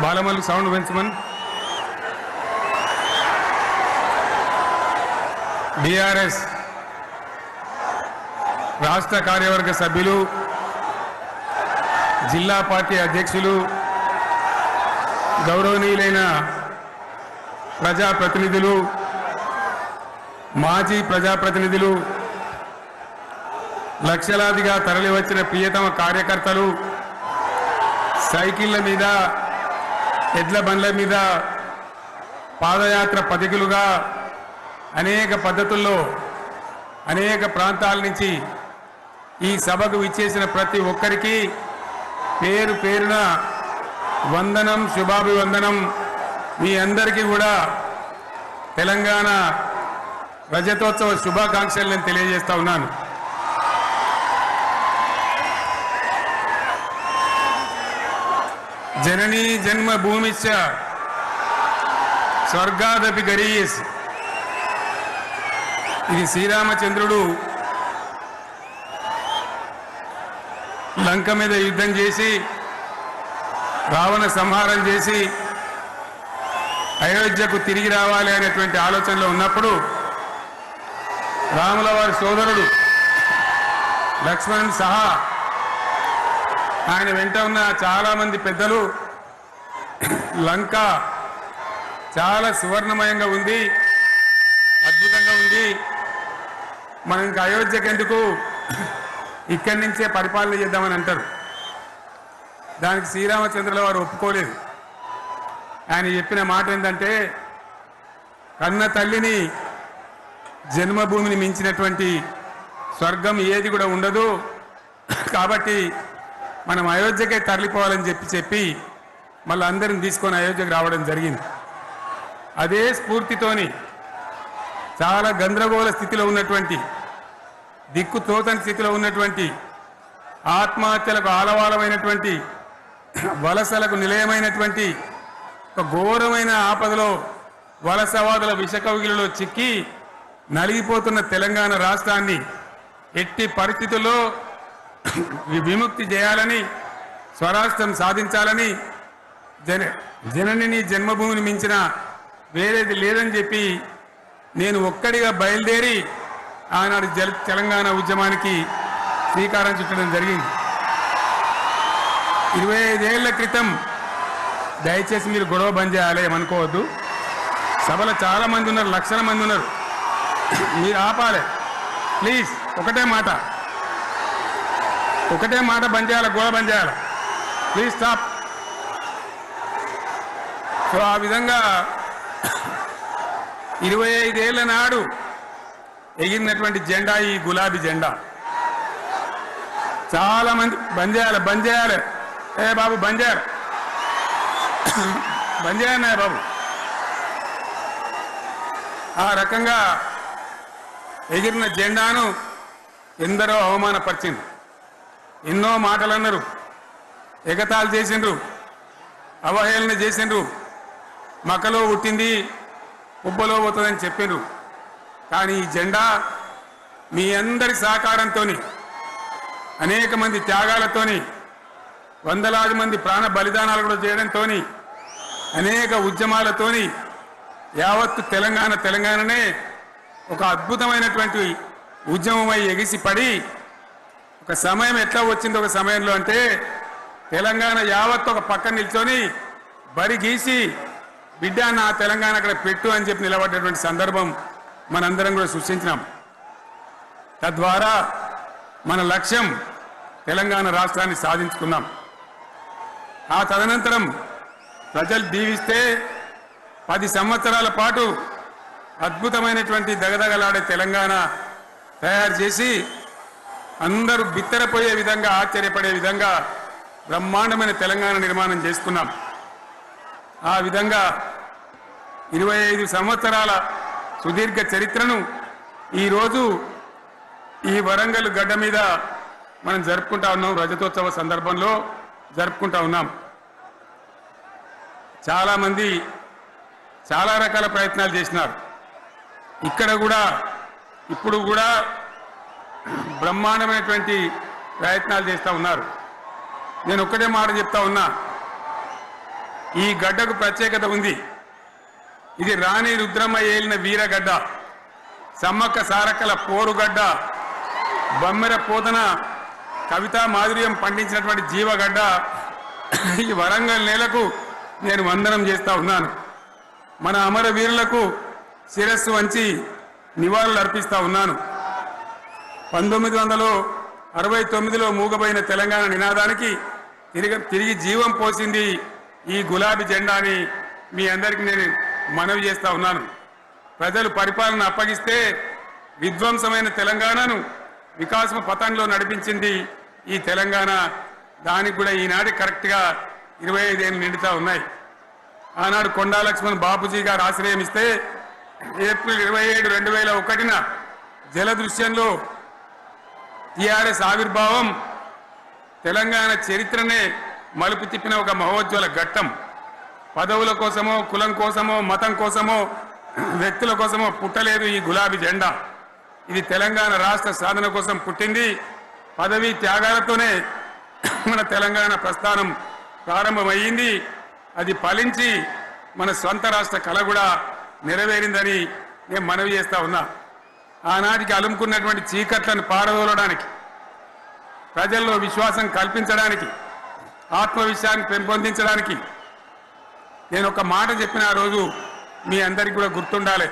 Balamalli sound పెంచమని. BRS రాష్ట్ర కార్యవర్గ సభ్యులు, జిల్లా పార్టీ అధ్యక్షులు, గౌరవనీయులైన ప్రజాప్రతినిధులు, మాజీ ప్రజాప్రతినిధులు, లక్షలాదిగా తరలివచ్చిన ప్రియతమ కార్యకర్తలు, సైకిళ్ల మీద, ఎడ్ల బండ్ల మీద, పాదయాత్ర పథికులుగా అనేక పద్ధతుల్లో అనేక ప్రాంతాల నుంచి ఈ సభకు విచ్చేసిన ప్రతి ఒక్కరికి పేరు పేరున వందనం, శుభాభివందనం. మీ అందరికీ కూడా తెలంగాణ రజతోత్సవ శుభాకాంక్షలు నేను తెలియజేస్తా ఉన్నాను. జననీ జన్మభూమిశ్చ స్వర్గాదపి గరీయస్. ఇది శ్రీరామచంద్రుడు లంక మీద యుద్ధం చేసి రావణ సంహారం చేసి అయోధ్యకు తిరిగి రావాలి అనేటువంటి ఆలోచనలో ఉన్నప్పుడు రాముల వారి సోదరుడు లక్ష్మణుని సహా ఆయన వెంట ఉన్న చాలామంది పెద్దలు లంక చాలా సువర్ణమయంగా ఉంది, అద్భుతంగా ఉంది, మనం ఇంకా అయోధ్యకు ఎందుకు, ఇక్కడి నుంచే పరిపాలన చేద్దామని అంటారు. దానికి శ్రీరామచంద్రుల వారు ఒప్పుకోలేదు. ఆయన చెప్పిన మాట ఏంటంటే, కన్న తల్లిని జన్మభూమిని మించినటువంటి స్వర్గం ఏది కూడా ఉండదు, కాబట్టి మనం అయోధ్యకే తరలిపోవాలని చెప్పి మళ్ళీ అందరిని తీసుకొని అయోధ్యకు రావడం జరిగింది. అదే స్ఫూర్తితోని చాలా గందరగోళ స్థితిలో ఉన్నటువంటి, దిక్కు తోచని స్థితిలో ఉన్నటువంటి, ఆత్మహత్యలకు ఆలవాలమైనటువంటి, వలసలకు నిలయమైనటువంటి ఒక ఘోరమైన ఆపదలో వలసవాదుల విషకవిగిలలో చిక్కి నలిగిపోతున్న తెలంగాణ రాష్ట్రాన్ని ఎట్టి పరిస్థితుల్లో విముక్తి చేయాలని, స్వరాష్ట్రం సాధించాలని, జనని జన్మభూమిని మించిన వేరేది లేదని చెప్పి నేను ఒక్కడిగా బయలుదేరి ఆనాడు తెలంగాణ ఉద్యమానికి శ్రీకారం చుట్టడం జరిగింది. 25 ఏళ్ల క్రితం, దయచేసి మీరు గొడవ బంద్ చేయాలి ఏమనుకోవద్దు, సభలో చాలా మంది ఉన్నారు, లక్షల మంది ఉన్నారు, మీరు ఆపాలి ప్లీజ్. ఒకటే మాట బంద్ చేయాలి, గొడవ బంద్ చేయాలి, ప్లీజ్ స్టాప్. సో ఆ విధంగా 25 ఏళ్ల నాడు ఎగిరినటువంటి జెండా ఈ గులాబీ జెండా. చాలా మంది బంద్ చేయాలి, ఏ బాబు బంద్ చేయాలి బాబు. ఆ రకంగా ఎగిరిన జెండాను ఎందరో అవమానపరిచింది, ఎన్నో మాటలు అన్నారు, ఎగతాళి చేసిండ్రు, అవహేళన చేసిండ్రు, మకలో పుట్టింది ఉబ్బలో పోతుందని చెప్పిండ్రు. కానీ ఈ జెండా మీ అందరి సహకారంతో, అనేక మంది త్యాగాలతోని, వందలాది మంది ప్రాణ బలిదానాలు కూడా చేయడంతో, అనేక ఉద్యమాలతోని యావత్తు తెలంగాణనే ఒక అద్భుతమైనటువంటి ఉద్యమమై ఎగిసిపడి, ఒక సమయం ఎట్లా వచ్చింది, ఒక సమయంలో అంటే తెలంగాణ యావత్తు ఒక పక్కన నిల్చొని బరి గీసి బిడ్డ నా తెలంగాణ అక్కడ పెట్టు అని చెప్పి నిలబడ్డటువంటి సందర్భం మనందరం కూడా సృష్టించినాం. తద్వారా మన లక్ష్యం తెలంగాణ రాష్ట్రాన్ని సాధించుకున్నాం. ఆ తదనంతరం ప్రజలు దీవిస్తే 10 సంవత్సరాల పాటు అద్భుతమైనటువంటి దగదగలాడే తెలంగాణ తయారు చేసి అందరూ బిత్తరపోయే విధంగా, ఆశ్చర్యపడే విధంగా బ్రహ్మాండమైన తెలంగాణ నిర్మాణం చేసుకున్నాం. ఆ విధంగా 25 సంవత్సరాల సుదీర్ఘ చరిత్రను ఈరోజు ఈ వరంగల్ గడ్డ మీద మనం జరుపుకుంటా ఉన్నాం. రజతోత్సవ సందర్భంలో జరుపుకుంటా ఉన్నాం. చాలామంది చాలా రకాల ప్రయత్నాలు చేసినారు. ఇక్కడ కూడా ఇప్పుడు కూడా బ్రహ్మాండమైనటువంటి ప్రయత్నాలు చేస్తూ ఉన్నారు. నేను ఒక్కటే మాట చెప్తా ఉన్నా, ఈ గడ్డకు ప్రత్యేకత ఉంది. ఇది రాణి రుద్రమ్మ ఏలిన వీరగడ్డ, సమ్మక్క సారక్కల పోరుగడ్డ, బమ్మెర పోతన కవితా మాధుర్యం పండించినటువంటి జీవగడ్డ. ఈ వరంగల్ నేలకు నేను వందనం చేస్తా ఉన్నాను. మన అమరవీరులకు శిరస్సు వంచి నివాళులు అర్పిస్తా ఉన్నాను. 1969లో మూగబోయిన తెలంగాణ నినాదానికి తిరిగి జీవం పోసింది ఈ గులాబీ జెండా అని మీ అందరికీ నేను మనవి చేస్తా ఉన్నాను. ప్రజలు పరిపాలన అప్పగిస్తే విధ్వంసమైన తెలంగాణను వికాస పథంలో నడిపించింది ఈ తెలంగాణ. దానికి కూడా ఈనాడు కరెక్ట్గా 25 ఏళ్ళు నిండుతా ఉన్నాయి. ఆనాడు కొండా లక్ష్మణ్ బాపూజీ గారు ఆశ్రయం ఇస్తే ఏప్రిల్ 27, 2001న జలదృశ్యంలో టిఆర్ఎస్ ఆవిర్భావం తెలంగాణ చరిత్రనే మలుపు తిప్పిన ఒక మహోజ్వల ఘట్టం. పదవుల కోసమో, కులం కోసమో, మతం కోసమో, వ్యక్తుల కోసమో పుట్టలేదు ఈ గులాబీ జెండా. ఇది తెలంగాణ రాష్ట్ర సాధన కోసం పుట్టింది. పదవీ త్యాగాలతోనే మన తెలంగాణ ప్రస్థానం ప్రారంభమయ్యింది. అది ఫలించి మన స్వంత రాష్ట్ర కళ కూడా నెరవేరిందని నేను మనవి చేస్తా ఉన్నా. ఆనాటికి అలుముకున్నటువంటి చీకట్లను పారదోలడానికి, ప్రజల్లో విశ్వాసం కల్పించడానికి, ఆత్మవిశ్వాసాన్ని పెంపొందించడానికి నేను ఒక మాట చెప్పిన ఆ రోజు మీ అందరికీ కూడా గుర్తుండాలి.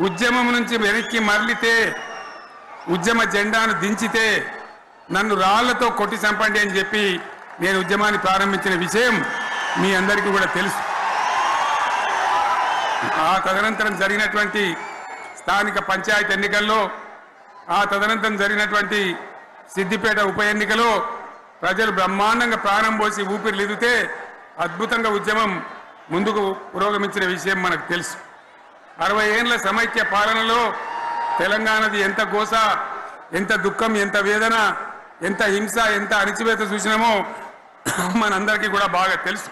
ఉద్యమం నుంచి వెనక్కి మరలితే, ఉద్యమ జెండాను దించితే నన్ను రాళ్లతో కొట్టి చంపండి అని చెప్పి నేను ఉద్యమాన్ని ప్రారంభించిన విషయం మీ అందరికీ కూడా తెలుసు. ఆ తదనంతరం జరిగినటువంటి స్థానిక పంచాయతీ ఎన్నికల్లో, ఆ తదనంతరం జరిగినటువంటి సిద్దిపేట ఉప ఎన్నికలో ప్రజలు బ్రహ్మాండంగా ప్రాణం పోసి ఊపిరిలిదితే అద్భుతంగా ఉద్యమం ముందుకు పురోగమించిన విషయం మనకు తెలుసు. 60 ఏళ్ల సమైక్య పాలనలో తెలంగాణది ఎంత గోస, ఎంత దుఃఖం, ఎంత వేదన, ఎంత హింస, ఎంత అణిచివేత చూసినామో మనందరికీ కూడా బాగా తెలుసు.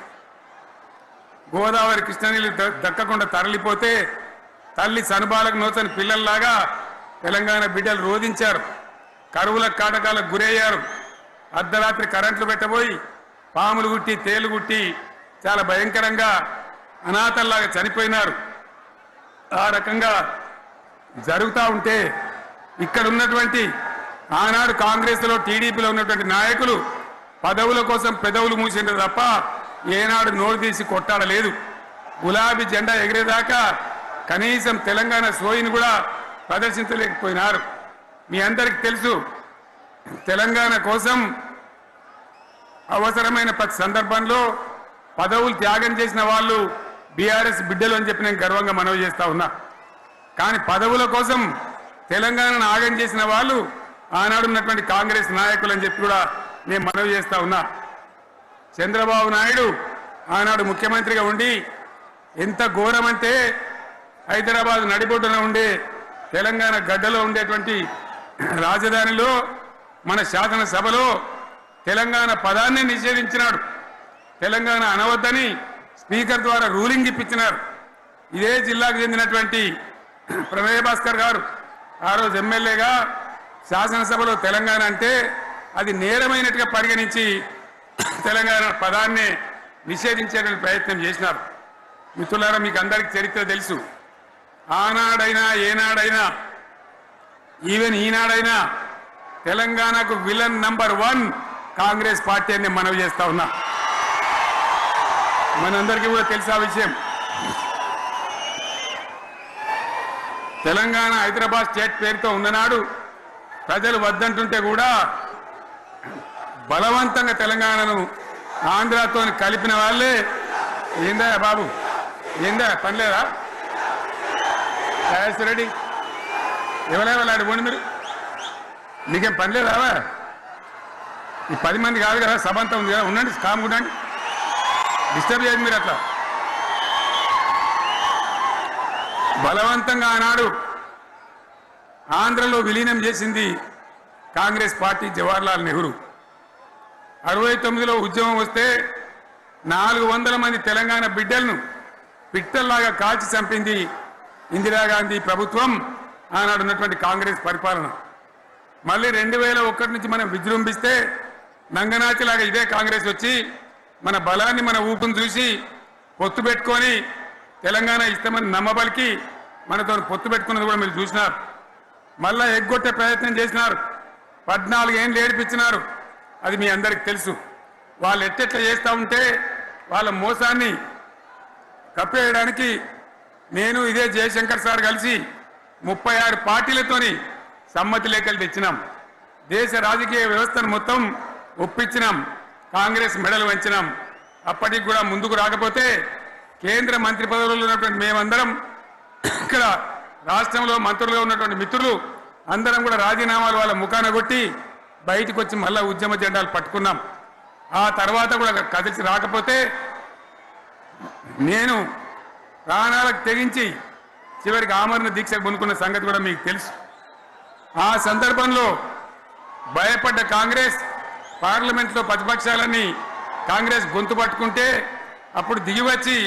గోదావరి కృష్ణనీళ్ళు దక్కకుండా తరలిపోతే తల్లి సనుబాలకు నోచని పిల్లల్లాగా తెలంగాణ బిడ్డలు రోధించారు. కరువుల కాటకాలకు గురయ్యారు. అర్ధరాత్రి కరెంట్లు పెట్టబోయి పాములు గుట్టి, తేలు గుట్టి చాలా భయంకరంగా అనాథల్లాగా చనిపోయినారు. ఆ రకంగా జరుగుతూ ఉంటే ఇక్కడ ఉన్నటువంటి ఆనాడు కాంగ్రెస్లో, టీడీపీలో ఉన్నటువంటి నాయకులు పదవుల కోసం పెదవులు మూసిండ్రు తప్ప ఏనాడు నోరు తీసి కొట్టాడలేదు. గులాబీ జెండా ఎగిరేదాకా కనీసం తెలంగాణ సోయిని కూడా ప్రదర్శించలేకపోయినారు. మీ అందరికీ తెలుసు, తెలంగాణ కోసం అవసరమైన ప్రతి సందర్భంలో పదవులు త్యాగం చేసిన వాళ్ళు బీఆర్ఎస్ బిడ్డలు అని చెప్పి నేను గర్వంగా మనవి చేస్తా ఉన్నా. కానీ పదవుల కోసం తెలంగాణను ఆగం చేసిన వాళ్ళు ఆనాడు ఉన్నటువంటి కాంగ్రెస్ నాయకులు అని చెప్పి కూడా నేను మనవి చేస్తా ఉన్నా. చంద్రబాబు నాయుడు ఆనాడు ముఖ్యమంత్రిగా ఉండి ఎంత ఘోరమంటే హైదరాబాద్ నడిబొడ్డున ఉండే తెలంగాణ గడ్డలో ఉండేటువంటి రాజధానిలో మన శాసనసభలో తెలంగాణ పదాన్ని నిషేధించినాడు. తెలంగాణ అనవద్దని స్పీకర్ ద్వారా రూలింగ్ ఇప్పించినారు. ఇదే జిల్లాకు చెందినటువంటి ప్రమేయ భాస్కర్ గారు ఆ రోజు ఎమ్మెల్యేగా శాసనసభలో తెలంగాణ అంటే అది నేరమైనట్టుగా పరిగణించి తెలంగాణ పదాన్ని నిషేధించేటువంటి ప్రయత్నం చేసినారు. మిత్రులారా, మీకు అందరికీ చరిత్ర తెలుసు. ఆనాడైనా, ఏనాడైనా, ఈవెన్ ఈనాడైనా తెలంగాణకు విలన్ నంబర్ 1 కాంగ్రెస్ పార్టీ అని మనవి చేస్తా ఉన్నా. మనందరికీ కూడా తెలుసా విషయం. తెలంగాణ హైదరాబాద్ స్టేట్ పేరుతో ఉన్ననాడు ప్రజలు వద్దంటుంటే కూడా బలవంతంగా తెలంగాణను ఆంధ్రాతో కలిపిన వాళ్ళే. ఏందా బాబు, ఏందా పనిలేదా? రెడ్డి ఎవరెవరు పోండి, మీరు మీకేం పని లేదా? ఈ 10 మంది కాదు కదా, సభ అంతా ఉంది కదా, ఉండండి, కామ్ ఉండండి, డిస్టర్బ్ చేయండి మీరు. అట్లా బలవంతంగా ఆనాడు ఆంధ్రలో విలీనం చేసింది కాంగ్రెస్ పార్టీ, జవహర్లాల్ నెహ్రూ. 69లో ఉద్యమం వస్తే 400 మంది తెలంగాణ బిడ్డలను పిట్టల్లాగా కాల్చి చంపింది ఇందిరాగాంధీ ప్రభుత్వం, ఆనాడు ఉన్నటువంటి కాంగ్రెస్ పరిపాలన. మళ్ళీ 2001 నుంచి మనం విజృంభిస్తే నంగనాచిలాగా ఇదే కాంగ్రెస్ వచ్చి మన బలాన్ని మన ఊపును చూసి పొత్తు పెట్టుకొని తెలంగాణ ఇస్తామని నమ్మబలికి మనతో పొత్తు పెట్టుకున్నది కూడా మీరు చూసినారు. మళ్ళా ఎగ్గొట్టే ప్రయత్నం చేసినారు. 14 ఏళ్ళు ఏడిపించినారు. అది మీ అందరికి తెలుసు. వాళ్ళు ఎట్టెట్లా చేస్తూ ఉంటే వాళ్ళ మోసాన్ని కప్పేయడానికి నేను ఇదే జయశంకర్ సార్ కలిసి 36 పార్టీలతోని సమ్మతి లేఖలు తెచ్చినాం. దేశ రాజకీయ వ్యవస్థను మొత్తం ఒప్పించినాం. కాంగ్రెస్ మెడలు వంచినాం. అప్పటికి కూడా ముందుకు రాకపోతే కేంద్ర మంత్రి పదవుల్లో ఉన్నటువంటి మేమందరం ఇక్కడ రాష్ట్రంలో మంత్రులుగా ఉన్నటువంటి మిత్రులు అందరం కూడా రాజీనామాలు వాళ్ళ ముఖాన కొట్టి బయటకు వచ్చి మళ్ళా ఉద్యమ జెండాలు పట్టుకున్నాం. ఆ తర్వాత కూడా కదిలిసి రాకపోతే నేను ప్రాణాలకు తెగించి చివరికి ఆమరణ దీక్షకు పొందుకున్న సంగతి కూడా మీకు తెలుసు. ఆ సందర్భంలో భయపడ్డ కాంగ్రెస్ పార్లమెంట్లో ప్రతిపక్షాలన్నీ కాంగ్రెస్ గొంతు పట్టుకుంటే అప్పుడు దిగివచ్చి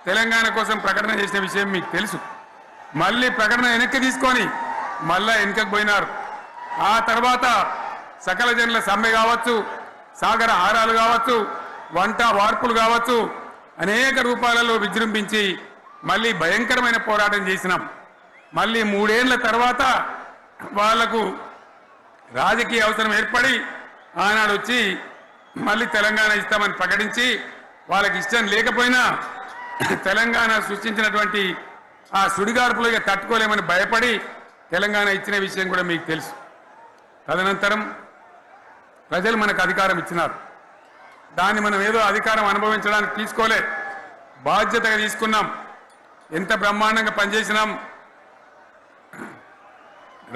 తెలంగాణ కోసం ప్రకటన చేసిన విషయం మీకు తెలుసు. మళ్ళీ ప్రకటన వెనక్కి తీసుకొని మళ్ళా వెనకకు పోయినారు. ఆ తర్వాత సకల జనుల సమ్మె కావచ్చు, సాగర హారాలు కావచ్చు, వంట వార్పులు కావచ్చు, అనేక రూపాలలో విజృంభించి మళ్ళీ భయంకరమైన పోరాటం చేసినాం. మళ్ళీ 3 ఏళ్ల తర్వాత వాళ్లకు రాజకీయ అవసరం ఏర్పడి ఆనాడు వచ్చి మళ్ళీ తెలంగాణ ఇస్తామని ప్రకటించి వాళ్ళకి ఇష్టం లేకపోయినా తెలంగాణ సృష్టించినటువంటి ఆ సుడిగార్పులుగా తట్టుకోలేమని భయపడి తెలంగాణ ఇచ్చిన విషయం కూడా మీకు తెలుసు. తదనంతరం ప్రజలు మనకు అధికారం ఇచ్చినారు. దాన్ని మనం ఏదో అధికారం అనుభవించడానికి తీసుకోలే, బాధ్యతగా తీసుకున్నాం. ఎంత బ్రహ్మాండంగా పనిచేసినాం.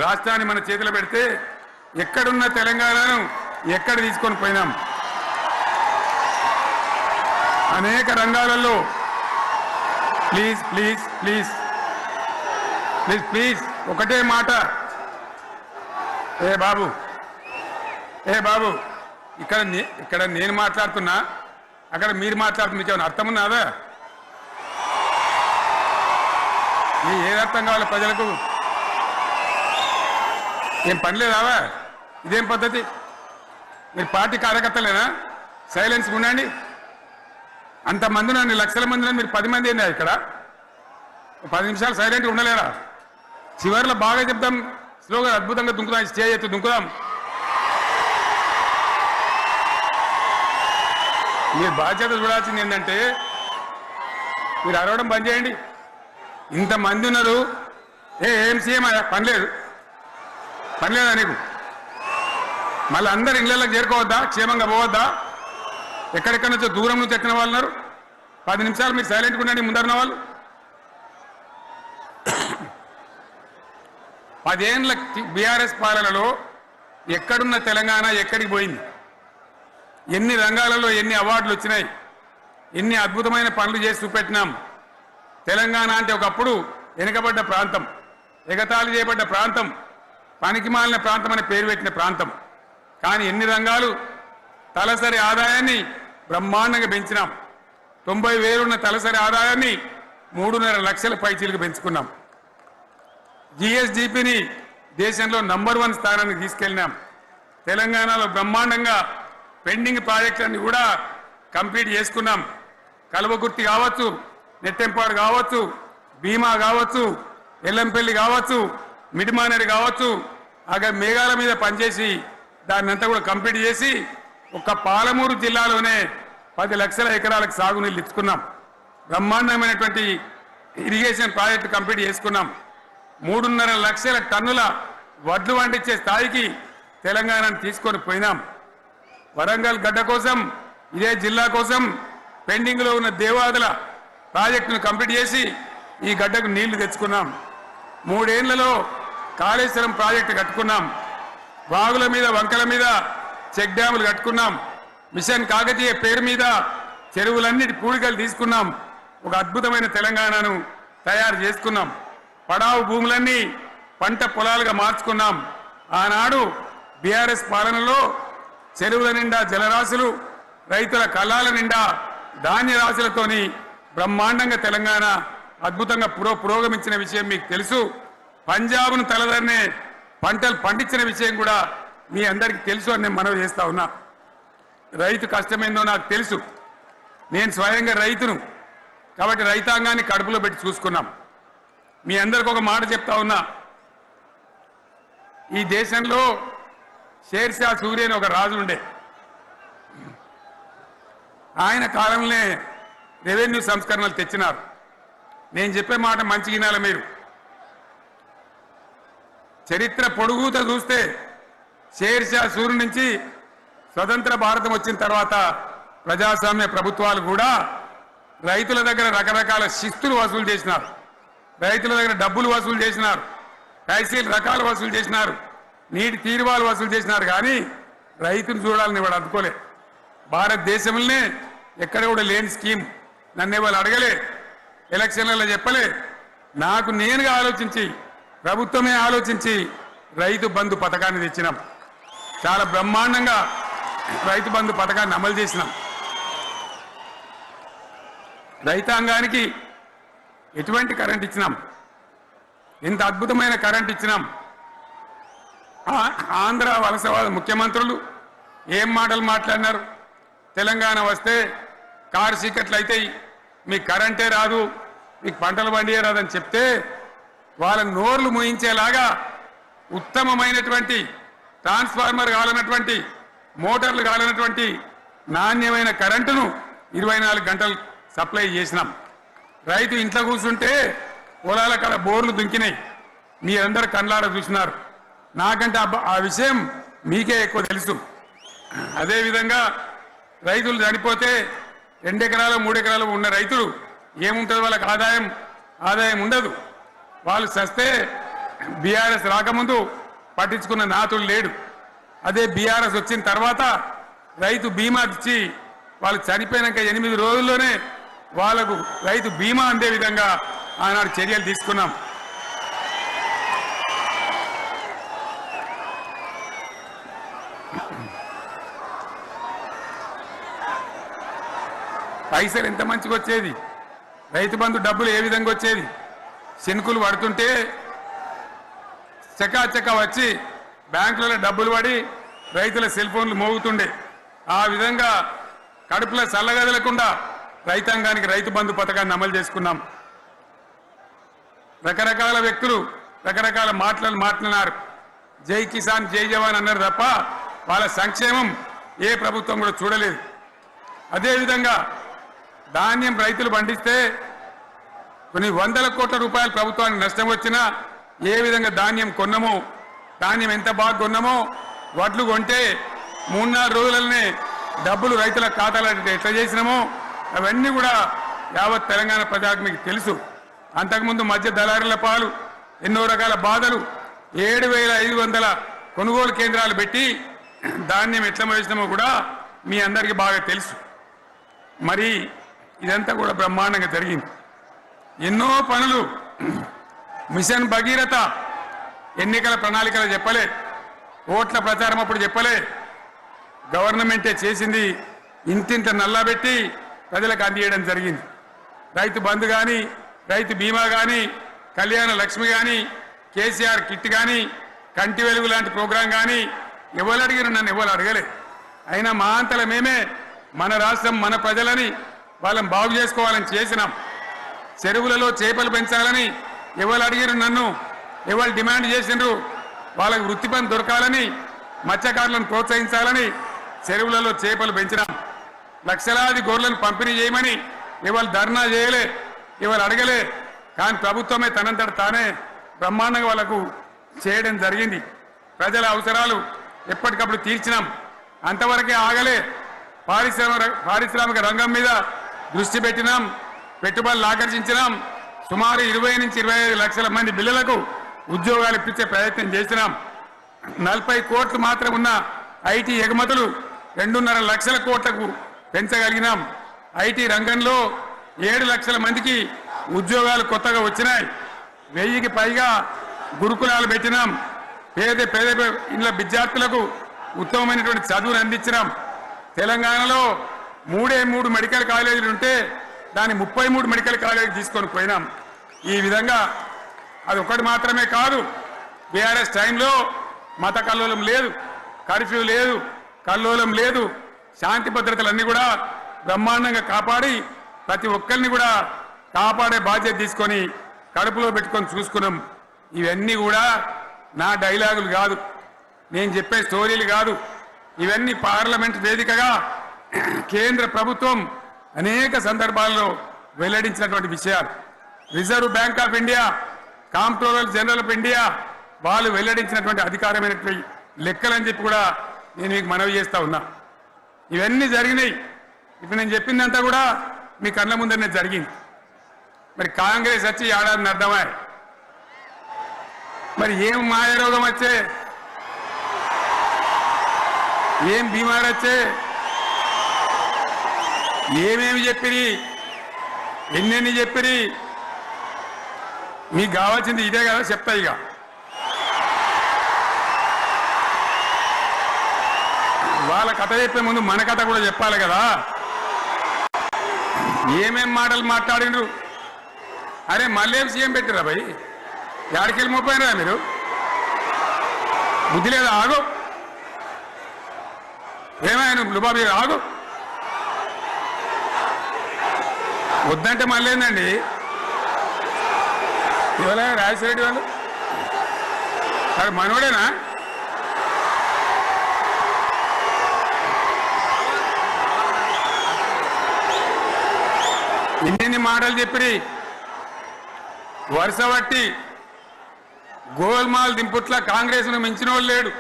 రాష్ట్రాన్ని మన చేతిలో పెడితే ఎక్కడున్న తెలంగాణను ఎక్కడ తీసుకొని పోయినాం. అనేక రంగాలలో please please please please please ఒకటే మాట. ఏ బాబు ఇక్కడ నేను మాట్లాడుతున్నా, అక్కడ మీరు మాట్లాడుతున్నా. మీకు ఏమైనా అర్థం ఉన్నదా? ఏది అర్థం కావాలి ప్రజలకు? ఏం పని లేదావా? ఇదేం పద్ధతి? మీరు పార్టీ కార్యకర్తలేనా? సైలెన్స్ ఉండండి. అంతమంది నన్ను లక్షల మంది మీరు 10 మంది అయినా ఇక్కడ 10 నిమిషాలు సైలెంట్గా ఉండలేరా? చివరిలో బాగా చెప్తాం, స్లోగా అద్భుతంగా దుంకుదాం, స్టే ఎత్తు దుంకుదాం. మీరు బాధ్యత చూడాల్సింది ఏంటంటే మీరు అరవడం బంద్ చేయండి. ఇంతమంది ఉన్నారు. ఏం సీఎం పనిలేదా నీకు? మళ్ళీ అందరు ఇళ్లలోకి చేరుకోవద్దా? క్షేమంగా పోవద్దా? ఎక్కడెక్కడి నుంచో దూరం నుంచి ఎక్కిన వాళ్ళు ఉన్నారు. 10 నిమిషాలు మీరు సైలెంట్గా ఉండండి. ముందరున్న వాళ్ళు 10 ఏళ్ల బీఆర్ఎస్ పాలనలో ఎక్కడున్న తెలంగాణ ఎక్కడికి పోయింది? ఎన్ని రంగాలలో ఎన్ని అవార్డులు వచ్చినాయి? ఎన్ని అద్భుతమైన పనులు చేసి చూపెట్టినాం. తెలంగాణ అంటే ఒకప్పుడు వెనుకబడ్డ ప్రాంతం, ఎగతాళి చేయబడ్డ ప్రాంతం, పనికిమాలిన ప్రాంతం అనే పేరు పెట్టిన ప్రాంతం. కానీ ఎన్ని రంగాలు, తలసరి ఆదాయాన్ని బ్రహ్మాండంగా పెంచినాం. 90,000 ఉన్న తలసరి ఆదాయాన్ని 3.5 లక్షల పైచీలకు పెంచుకున్నాం. జిఎస్డిపిని దేశంలో నంబర్ 1 స్థానానికి తీసుకెళ్ళినాం. తెలంగాణలో బ్రహ్మాండంగా పెండింగ్ ప్రాజెక్టులన్నీ కూడా కంప్లీట్ చేసుకున్నాం. కల్వకుర్తి కావచ్చు, నెట్టెంపాడు కావచ్చు, భీమా కావచ్చు, ఎల్లంపల్లి కావచ్చు, మిడిమానేరు కావచ్చు, అక్కడ మేఘాల మీద పనిచేసి దాన్ని అంతా కూడా కంప్లీట్ చేసి ఒక్క పాలమూరు జిల్లాలోనే 10 లక్షల ఎకరాలకు సాగునీళ్ళు ఇచ్చుకున్నాం. బ్రహ్మాండమైనటువంటి ఇరిగేషన్ ప్రాజెక్టు కంప్లీట్ చేసుకున్నాం. 3.5 లక్షల టన్నుల వడ్లు పండించే స్థాయికి తెలంగాణను తీసుకొని పోయినాం. వరంగల్ గడ్డ కోసం, ఇదే జిల్లా కోసం పెండింగ్లో ఉన్న దేవాదుల ప్రాజెక్టును కంప్లీట్ చేసి ఈ గడ్డకు నీళ్లు తెచ్చుకున్నాం. 3 ఏళ్లలో కాళేశ్వరం ప్రాజెక్టు కట్టుకున్నాం. వాగుల మీద, వంకల మీద చెక్ డ్యాములు కట్టుకున్నాం. మిషన్ కాకతీయ పేరు మీద చెరువులన్నిటి పూడికలు తీసుకున్నాం. ఒక అద్భుతమైన తెలంగాణను తయారు చేసుకున్నాం. పడావు భూములన్నీ పంట పొలాలుగా మార్చుకున్నాం. ఆనాడు బీఆర్ఎస్ పాలనలో చెరువుల నిండా జలరాశులు, రైతుల కళ్ళాల నిండా ధాన్య రాశులతోని బ్రహ్మాండంగా తెలంగాణ అద్భుతంగా పురోగమించిన విషయం మీకు తెలుసు. పంజాబ్ను తలదన్నే పంటలు పండించిన విషయం కూడా మీ అందరికీ తెలుసు అని నేను మనవి చేస్తా ఉన్నా. రైతు కష్టమేందో నాకు తెలుసు. నేను స్వయంగా రైతును కాబట్టి రైతాంగాన్ని కడుపులో పెట్టి చూసుకున్నాం. మీ అందరికి ఒక మాట చెప్తా ఉన్నా, ఈ దేశంలో షేర్షా సూరి అని ఒక రాజు ఉండే. ఆయన కాలంలోనే రెవెన్యూ సంస్కరణలు తెచ్చినారు. నేను చెప్పే మాట మంచి వినాలి మీరు. చరిత్ర పొడుగుతో చూస్తే షేర్షా సూరి నుంచి స్వతంత్ర భారతం వచ్చిన తర్వాత ప్రజాస్వామ్య ప్రభుత్వాలు కూడా రైతుల దగ్గర రకరకాల శిస్తులు వసూలు చేసినారు, రైతుల దగ్గర డబ్బులు వసూలు చేసినారు, తహసీల్ రకాలు వసూలు చేసినారు, నీటి తీరువాలు వసూలు చేసినారు. కానీ రైతును చూడాలని వాడు అందుకోలే. భారతదేశంలోనే ఎక్కడ కూడా లేని స్కీమ్. నన్ను వాళ్ళు అడగలే, ఎలక్షన్లలో చెప్పలే. నాకు నేనుగా ఆలోచించి, ప్రభుత్వమే ఆలోచించి రైతు బంధు పథకాన్ని తెచ్చినాం. చాలా బ్రహ్మాండంగా రైతు బంధు పథకాన్ని అమలు చేసినాం. రైతాంగానికి ఎటువంటి కరెంట్ ఇచ్చినాం, ఇంత అద్భుతమైన కరెంట్ ఇచ్చినాం. ఆంధ్ర వలసవాద ముఖ్యమంత్రులు ఏం మాటలు మాట్లాడినారు. తెలంగాణ వస్తే కారు చీకట్లు అవుతాయి, మీకు కరెంటే రాదు, మీకు పంటలు పండియే రాదని చెప్తే వాళ్ళ నోర్లు మోయించేలాగా ఉత్తమమైనటువంటి ట్రాన్స్ఫార్మర్ కావాలన్నటువంటి, మోటార్లు కావాలన్నటువంటి నాణ్యమైన కరెంటును 24 గంటలు సప్లై చేసినాం. రైతు ఇంట్లో కూర్చుంటే పొలాల కాడ బోర్లు దుంకినాయి. మీరందరూ కళ్ళారా చూసినారు. నాకంటే ఆ విషయం మీకే ఎక్కువ తెలుసు. అదేవిధంగా రైతులు చనిపోతే 2 ఎకరాలు 3 ఎకరాలు ఉన్న రైతులు ఏముంటుంది, వాళ్ళకి ఆదాయం ఉండదు. వాళ్ళు చస్తే బీఆర్ఎస్ రాకముందు పట్టించుకున్న నాతుడు లేడు. అదే బీఆర్ఎస్ వచ్చిన తర్వాత రైతు బీమా ఇచ్చి వాళ్ళు చనిపోయినాక 8 రోజుల్లోనే వాళ్లకు రైతు బీమా అందే విధంగా ఆనాడు చర్యలు తీసుకున్నాం. పైసలు ఎంత మంచిగా వచ్చేది, రైతు బంధు డబ్బులు ఏ విధంగా వచ్చేది. శనుకులు పడుతుంటే చకాచక వచ్చి బ్యాంకులలో డబ్బులు పడి రైతుల సెల్ ఫోన్లు మోగుతుండే. ఆ విధంగా కడుపులో చల్లగదలకుండా రైతాంగానికి రైతు బంధు పథకాన్ని అమలు చేసుకున్నాం. రకరకాల వ్యక్తులు రకరకాల మాటలు మాట్లాడినారు. జై కిసాన్ జై జవాన్ అన్నారు తప్ప వాళ్ళ సంక్షేమం ఏ ప్రభుత్వం కూడా చూడలేదు. అదేవిధంగా ధాన్యం రైతులు పండిస్తే కొన్ని 100 కోట్ల రూపాయలు ప్రభుత్వానికి నష్టం వచ్చినా ఏ విధంగా ధాన్యం కొన్నామో, ధాన్యం ఎంత బాగా కొన్నామో, వడ్లు కొంటే 3-4 రోజులనే డబ్బులు రైతుల ఖాతాలో ఎట్లా చేసినామో అవన్నీ కూడా యావత్ తెలంగాణ ప్రజానికి తెలుసు. అంతకుముందు మధ్య దళారుల పాలు ఎన్నో రకాల బాధలు, 7,500 కొనుగోలు కేంద్రాలు పెట్టి ధాన్యం ఎట్లా వేసినామో కూడా మీ అందరికీ బాగా తెలుసు. మరి ఇదంతా కూడా బ్రహ్మాండంగా జరిగింది. ఎన్నో పనులు, మిషన్ భగీరథ ఎన్నికల ప్రణాళికలు చెప్పలే, ఓట్ల ప్రచారం అప్పుడు చెప్పలే, గవర్నమెంటే చేసింది. ఇంతింత నల్లబెట్టి ప్రజలకు అందియడం జరిగింది. రైతు బంధు కానీ, రైతు బీమా కానీ, కళ్యాణ లక్ష్మి కానీ, కేసీఆర్ కిట్ కానీ, కంటి వెలుగు లాంటి ప్రోగ్రాం కానీ ఎవరు అడిగిన నన్ను ఎవరు అడగలే. అయినా మా అంతల మేమే మన రాష్ట్రం మన ప్రజలని వాళ్ళని బాగు చేసుకోవాలని చేసినాం. చెరువులలో చేపలు పెంచాలని ఎవరు అడిగిరు నన్ను, ఎవరు డిమాండ్ చేసిండ్రు, వాళ్ళకు వృత్తి పని దొరకాలని, మత్స్యకారులను ప్రోత్సహించాలని చెరువులలో చేపలు పెంచినాం. లక్షలాది గొర్రెలను పంపిణీ చేయమని ఎవరు ధర్నా చేయలే, ఎవరు అడగలే. కానీ ప్రభుత్వమే తనంతట తానే బ్రహ్మాండంగా వాళ్ళకు చేయడం జరిగింది. ప్రజల అవసరాలు ఎప్పటికప్పుడు తీర్చినాం. అంతవరకే ఆగలే. పారిశ్రామిక రంగం మీద దృష్టి పెట్టినాం, పెట్టుబడులు ఆకర్షించినాం. సుమారు 20 నుంచి 25 లక్షల మంది పిల్లలకు ఉద్యోగాలు ఇప్పించే ప్రయత్నం చేసినాం. 40 కోట్లు మాత్రం ఉన్న ఐటీ ఎగుమతులు 2.5 లక్షల కోట్లకు పెంచగలిగినాం. ఐటీ రంగంలో 7 లక్షల మందికి ఉద్యోగాలు కొత్తగా వచ్చినాయి. 1000కి పైగా గురుకులాలు పెట్టినాం. పేద ఇళ్ళ విద్యార్థులకు ఉత్తమమైనటువంటి చదువును అందించినాం. తెలంగాణలో 3 మెడికల్ కాలేజీలు ఉంటే దాన్ని 33 మెడికల్ కాలేజీలు తీసుకొని పోయినాం. ఈ విధంగా అది ఒకటి మాత్రమే కాదు, బీఆర్ఎస్ టైంలో మత కల్లోలం లేదు, కర్ఫ్యూ లేదు, కల్లోలం లేదు, శాంతి భద్రతలన్నీ కూడా బ్రహ్మాండంగా కాపాడి ప్రతి ఒక్కరిని కూడా కాపాడే బాధ్యత తీసుకొని కడుపులో పెట్టుకొని చూసుకున్నాం. ఇవన్నీ కూడా నా డైలాగులు కాదు, నేను చెప్పే స్టోరీలు కాదు. ఇవన్నీ పార్లమెంట్ వేదికగా కేంద్ర ప్రభుత్వం అనేక సందర్భాల్లో వెల్లడించినటువంటి విషయాలు. Reserve bank of India, comptroller general of India వాళ్ళు వెల్లడించినటువంటి అధికారమైనటువంటి లెక్కలని చెప్పి కూడా నేను మీకు మనవి చేస్తా ఉన్నా. ఇవన్నీ జరిగినాయి. ఇప్పుడు నేను చెప్పిందంతా కూడా మీ కళ్ళ ముందరనే జరిగింది. మరి కాంగ్రెస్ వచ్చి ఏడాదిని అర్థమా? మరి ఏం మాయరోగం వచ్చే, ఏం బీమారు వచ్చే, ఏమేమి చెప్పిరి, ఎన్నెన్ని చెప్పిరి, మీకు కావాల్సింది ఇదే కదా. చెప్తా ఇక వాళ్ళ కథ చెప్పే ముందు మన కథ కూడా చెప్పాలి కదా. ఏమేం మాటలు మాట్లాడిండ్రు. అరే మళ్ళీ సీఎం పెట్టిరా భయ్, ఏడకెళ్ళి మోపోయినరా మీరు? బుద్ధి లేదా? ఆగు, ఏమైనా లుబాబీ ఆగు. వద్దంటే మళ్ళీ ఏందండి ఇవాళ రాజశేఖర రెడ్డి వాళ్ళు అది మనోడేనా? ఇన్ని మాటలు చెప్పి వరుస బట్టి గోల్మాల్ దింపుట్ల కాంగ్రెస్ ను మించిన వాళ్ళు లేడు,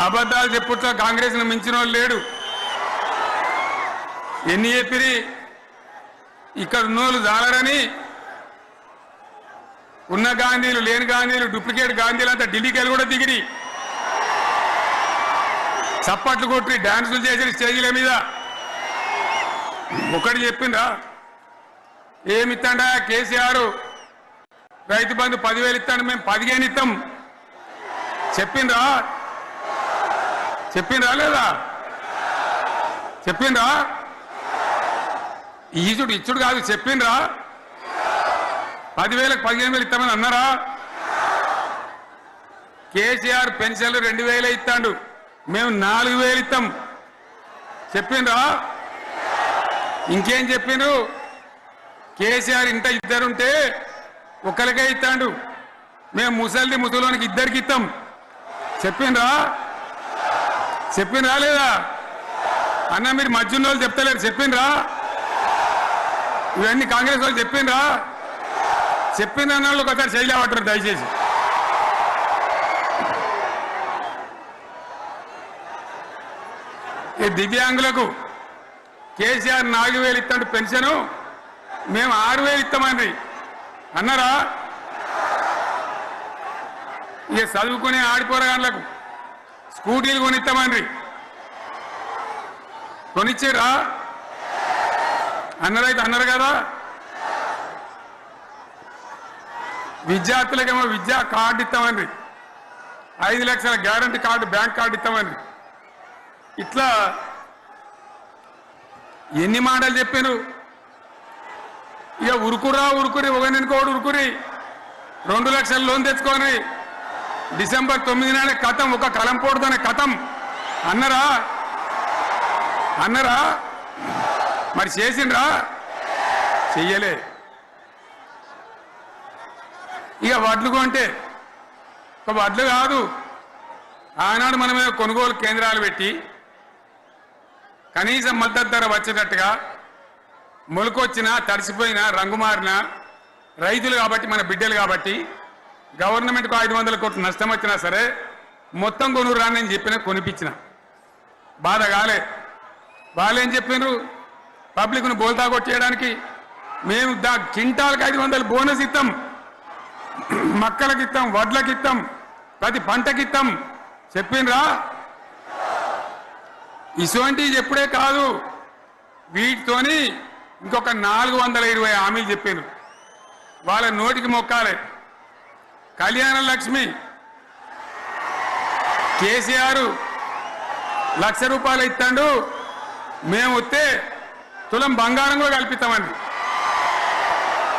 అబద్ధాలు చెప్పుట్ల కాంగ్రెస్ ను మించిన వాళ్ళు లేడు. ఎన్ని చెప్పిరి ఇక్కడ ఉన్నోళ్ళు జాలరని ఉన్న గాంధీలు లేని గాంధీలు డూప్లికేట్ గాంధీలు అంతా ఢిల్లీకి వెళ్ళి కూడా దిగిరి, చప్పట్లు కొట్టి డాన్సులు చేసి స్టేజీల మీద. ఒకటి చెప్పిండ్రా, ఏమిత్తాడా కేసీఆర్ రైతు బంధు 10,000 ఇస్తాను, మేము 15 ఇస్తాం చెప్పిండ్రా? చెప్పిండ్రా లేదా? చెప్పిండ్రా? ఈచుడు ఇచ్చుడు కాదు, చెప్పిండ్రా? 10,000కు 15,000 ఇస్తామని అన్నారా? కేసీఆర్ పెన్షన్లు 2,000 ఇస్తాడు, మేము 4,000 ఇస్తాం చెప్పిండ్రా? ఇంకేం చెప్పిండ్రు? కేసీఆర్ ఇంట ఇద్దరుంటే ఒకరికే ఇస్తాడు, మేము ముసలోనికి ఇద్దరికి ఇస్తాం చెప్పిండ్రా? చెప్పిండ్రా లేదా? అన్న మీరు మధ్యన్న వాళ్ళు చెప్తలేరు, చెప్పిండ్రా? ఇవన్నీ కాంగ్రెస్ వాళ్ళు చెప్పిండ్రా? చెప్పింది అన్న వాళ్ళు ఒకసారి చేయలేవట్టారు దయచేసి. ఈ దివ్యాంగులకు కేసీఆర్ 4,000 ఇస్తాడు పెన్షను, మేము 6,000 ఇస్తామండి అన్నారా? ఇక చదువుకునే ఆడిపోరగాళ్ళకు స్కూటీలు కొనిస్తామండి, కొనిచ్చారా? అన్నారైతే అన్నారు కదా. విద్యార్థులకేమో విద్యా కార్డు ఇస్తామండి, 5 లక్షల గ్యారంటీ కార్డు, బ్యాంక్ కార్డు ఇస్తామండి. ఇట్లా ఎన్ని మాటలు చెప్పారు. ఇక ఉరుకురి ఒకరినికోడు ఉరుకురి 2 లక్షల లోన్ తెచ్చుకొని డిసెంబర్ 9 నాడే కథం, ఒక కలంపోటుతోనే కథం అన్నరా? అన్నరా? మరి చేసిండ్రా? చెయ్యలే. ఇక వడ్లు కొంటే ఒక వడ్లు కాదు, ఆనాడు మన మీద కొనుగోలు కేంద్రాలు పెట్టి కనీసం మద్దతు ధర వచ్చేటట్టుగా మొలకొచ్చినా తడిసిపోయినా రంగు మారినా రైతులు కాబట్టి మన బిడ్డలు కాబట్టి గవర్నమెంట్కు 500 కోట్లు నష్టం వచ్చినా సరే మొత్తం కొనురు రాని నేను చెప్పిన కొనిపించిన బాధ కాలే. వాళ్ళేం చెప్పినారు? పబ్లిక్ను బోల్తా కొట్టేయడానికి మేము కింటాలకు 500 బోనస్ ఇస్తాం, మక్కలకి ఇస్తాం, వడ్లకి ఇస్తాం, ప్రతి పంటకి ఇస్తాం చెప్పిండ్రా? ఇటువంటివి చెప్పుడే కాదు, వీటితోని ఇంకొక 420 హామీలు చెప్పాను. వాళ్ళ నోటికి మొక్కాలే. కళ్యాణ లక్ష్మి కేసీఆర్ 1,00,000 రూపాయలు ఇస్తాడు, మేము వస్తే తులం బంగారం కూడా కల్పిస్తామండి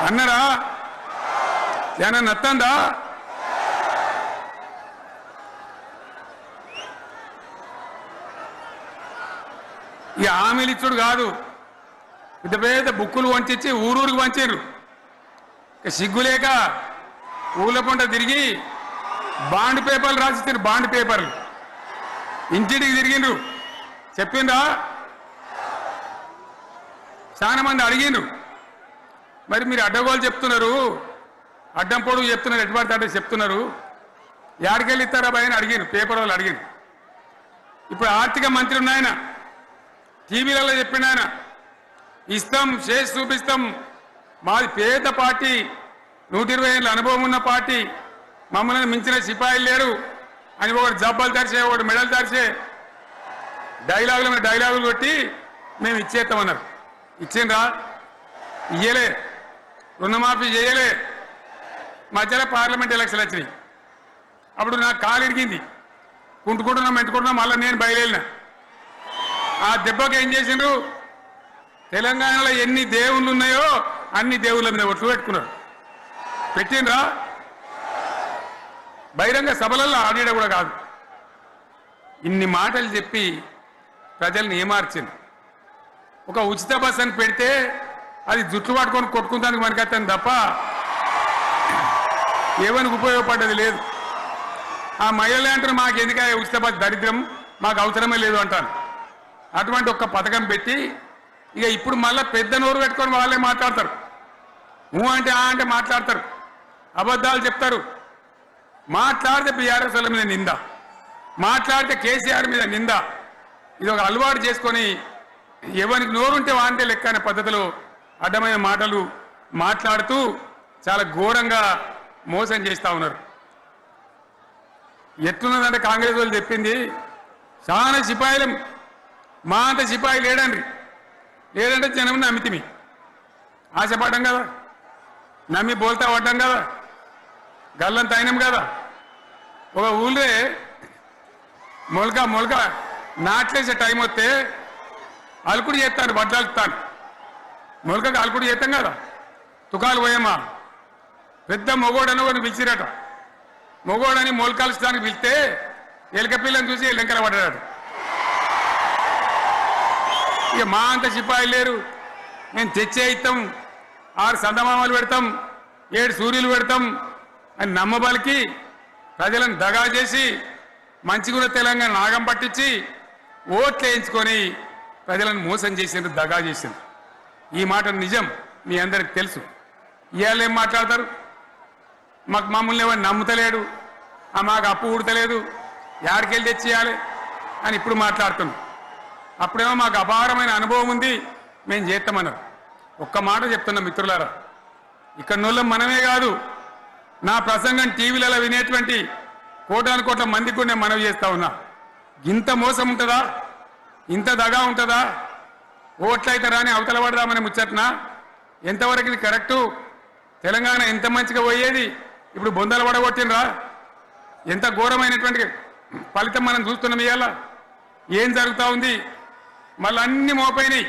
అన్నారా? ఏమన్నా నత్తందా? ఈ హామీలు ఇచ్చుడు కాదు, పెద్ద పెద్ద బుక్కులు వంచి ఊరూరికి వంచారు. సిగ్గులేక ఊళ్ళ పంట తిరిగి బాండ్ పేపర్లు రాసిచ్చారు. బాండ్ పేపర్లు ఇంటింటికి తిరిగిండ్రు. చెప్పిండ్రా? చాలా మంది అడిగిండ్రు. మరి మీరు అడ్డగోలు చెప్తున్నారు, అడ్డం పొడుగు చెప్తున్నారు, ఎటువంటి అంటే చెప్తున్నారు, యాడికెళ్ళి ఇస్తారా భయ అని అడిగిండ్రు. పేపర్ వాళ్ళు అడిగిండ్రు. ఇప్పుడు ఆర్థిక మంత్రి ఉన్నాయన టీవీలలో చెప్పిండు, ఆయన ఇస్తాం చేసి చూపిస్తాం, మాది పేద పార్టీ, 120 ఏళ్ళ అనుభవం ఉన్న పార్టీ, మమ్మల్ని మించిన సిపాయిలు లేరు అని ఒకటి జబ్బలు తరిచే, ఒకటి మెడలు తరిచే డైలాగులు కొట్టి మేము ఇచ్చేస్తామన్నారు. ఇచ్చిండ్రా? ఇయ్యలే. రుణమాఫీ చేయలే. మధ్యలో పార్లమెంట్ ఎలక్షన్లు వచ్చినాయి. అప్పుడు నాకు కాలు ఇరిగింది. కుంటుకుంటున్నాం మెంటుకుంటున్నాం, మళ్ళీ నేను బయలుదేరిన. ఆ దెబ్బకి ఏం చేసిండ్రు? తెలంగాణలో ఎన్ని దేవుళ్ళు ఉన్నాయో అన్ని దేవుళ్ళ మీద ఒట్లు పెట్టుకున్నారు. పెట్టిండ్రా? బహిరంగ సభలలో ఆడిడ కూడా కాదు. ఇన్ని మాటలు చెప్పి ప్రజల్ని ఏమార్చింది. ఒక ఉచిత బస్ అని పెడితే అది జుట్లు పట్టుకొని కొట్టుకుందానికి మనకత్తాను తప్ప ఏమనికి ఉపయోగపడ్డది లేదు. ఆ మహిళలు అంటారు మాకు ఎందుక ఉచిత బస్, దరిద్రం, మాకు అవసరమే లేదు అంటాను. అటువంటి ఒక్క పథకం పెట్టి ఇక ఇప్పుడు మళ్ళీ పెద్ద నోరు పెట్టుకొని వాళ్ళే మాట్లాడతారు. అంటే అంటే మాట్లాడతారు, అబద్ధాలు చెప్తారు. మాట్లాడితే బీఆర్ఎస్ వాళ్ళ మీద నింద, మాట్లాడితే కేసీఆర్ మీద నింద. ఇది ఒక అలవాటు చేసుకొని ఎవరికి నోరుంటే వాంటే లెక్క అనే పద్ధతిలో అడ్డమైన మాటలు మాట్లాడుతూ చాలా ఘోరంగా మోసం చేస్తూ ఉన్నారు. ఎట్లున్నదంటే కాంగ్రెస్ వాళ్ళు చెప్పింది చాలా సిపాయిలం, మా అంత సిపాయి లేడంటే జనం నమ్మితిమి, ఆశపడ్డాం కదా, నమ్మి బోల్తా పడ్డాం కదా, గల్లంత అయినాం కదా. ఒక ఊళ్ళే మొలక నాట్లేసే టైం వస్తే అలుకుడు చేస్తాను, బడ్డాలుతాను. మొలకకు అలుకుడు చేస్తాం కదా, తుకాలు పోయామా, పెద్ద మొగోడని ఒకరిని పిలిచిరట. మొగోడని మొలకలుస్తానికి పిలిస్తే ఎలుక పిల్లని చూసి ఎల్లంకర పడ్డాడు. ఇక మా అంత సిపాయిలు లేరు, మేము తెచ్చే ఇస్తాం, 6 సందమామలు పెడతాం, 7 సూర్యులు పెడతాం అని నమ్మబలికి ప్రజలను దగా చేసి మంచిగున్న తెలంగాణ నాగం పట్టించి ఓట్లు వేయించుకొని ప్రజలను మోసం చేసిండ్రు, దగా చేసిండ్రు. ఈ మాట నిజం, మీ అందరికి తెలుసు. ఇవాళ ఏం మాట్లాడతారు? మమ్మల్ని ఎవరు నమ్ముతలేడు, మాకు అప్పు ఊడతలేదు, యాడికెళ్ళి తెచ్చేయాలి అని ఇప్పుడు మాట్లాడుతున్నాం. అప్పుడేమో మాకు అపారమైన అనుభవం ఉంది, మేము చేస్తామన్నారు. ఒక్క మాట చెప్తున్నాం మిత్రులారా, ఇక్కడ నోళ్ళం మనమే కాదు, నా ప్రసంగం టీవీలలో వినేటువంటి కోటాను కోట్ల మందికి కూడా నేను మనవి చేస్తా ఉన్నా. ఇంత మోసం ఉంటుందా? ఇంత దగా ఉంటుందా? ఓట్లయితే రాని అవతల పడదామని ముచ్చట్నా? ఎంతవరకు ఇది కరెక్టు? తెలంగాణ ఎంత మంచిగా పోయేది, ఇప్పుడు బొందలు పడగొట్టినరా? ఎంత ఘోరమైనటువంటి ఫలితం మనం చూస్తున్నాం. ఇవాళ ఏం జరుగుతూ ఉంది? మళ్ళీ అన్ని మోపైనాయి.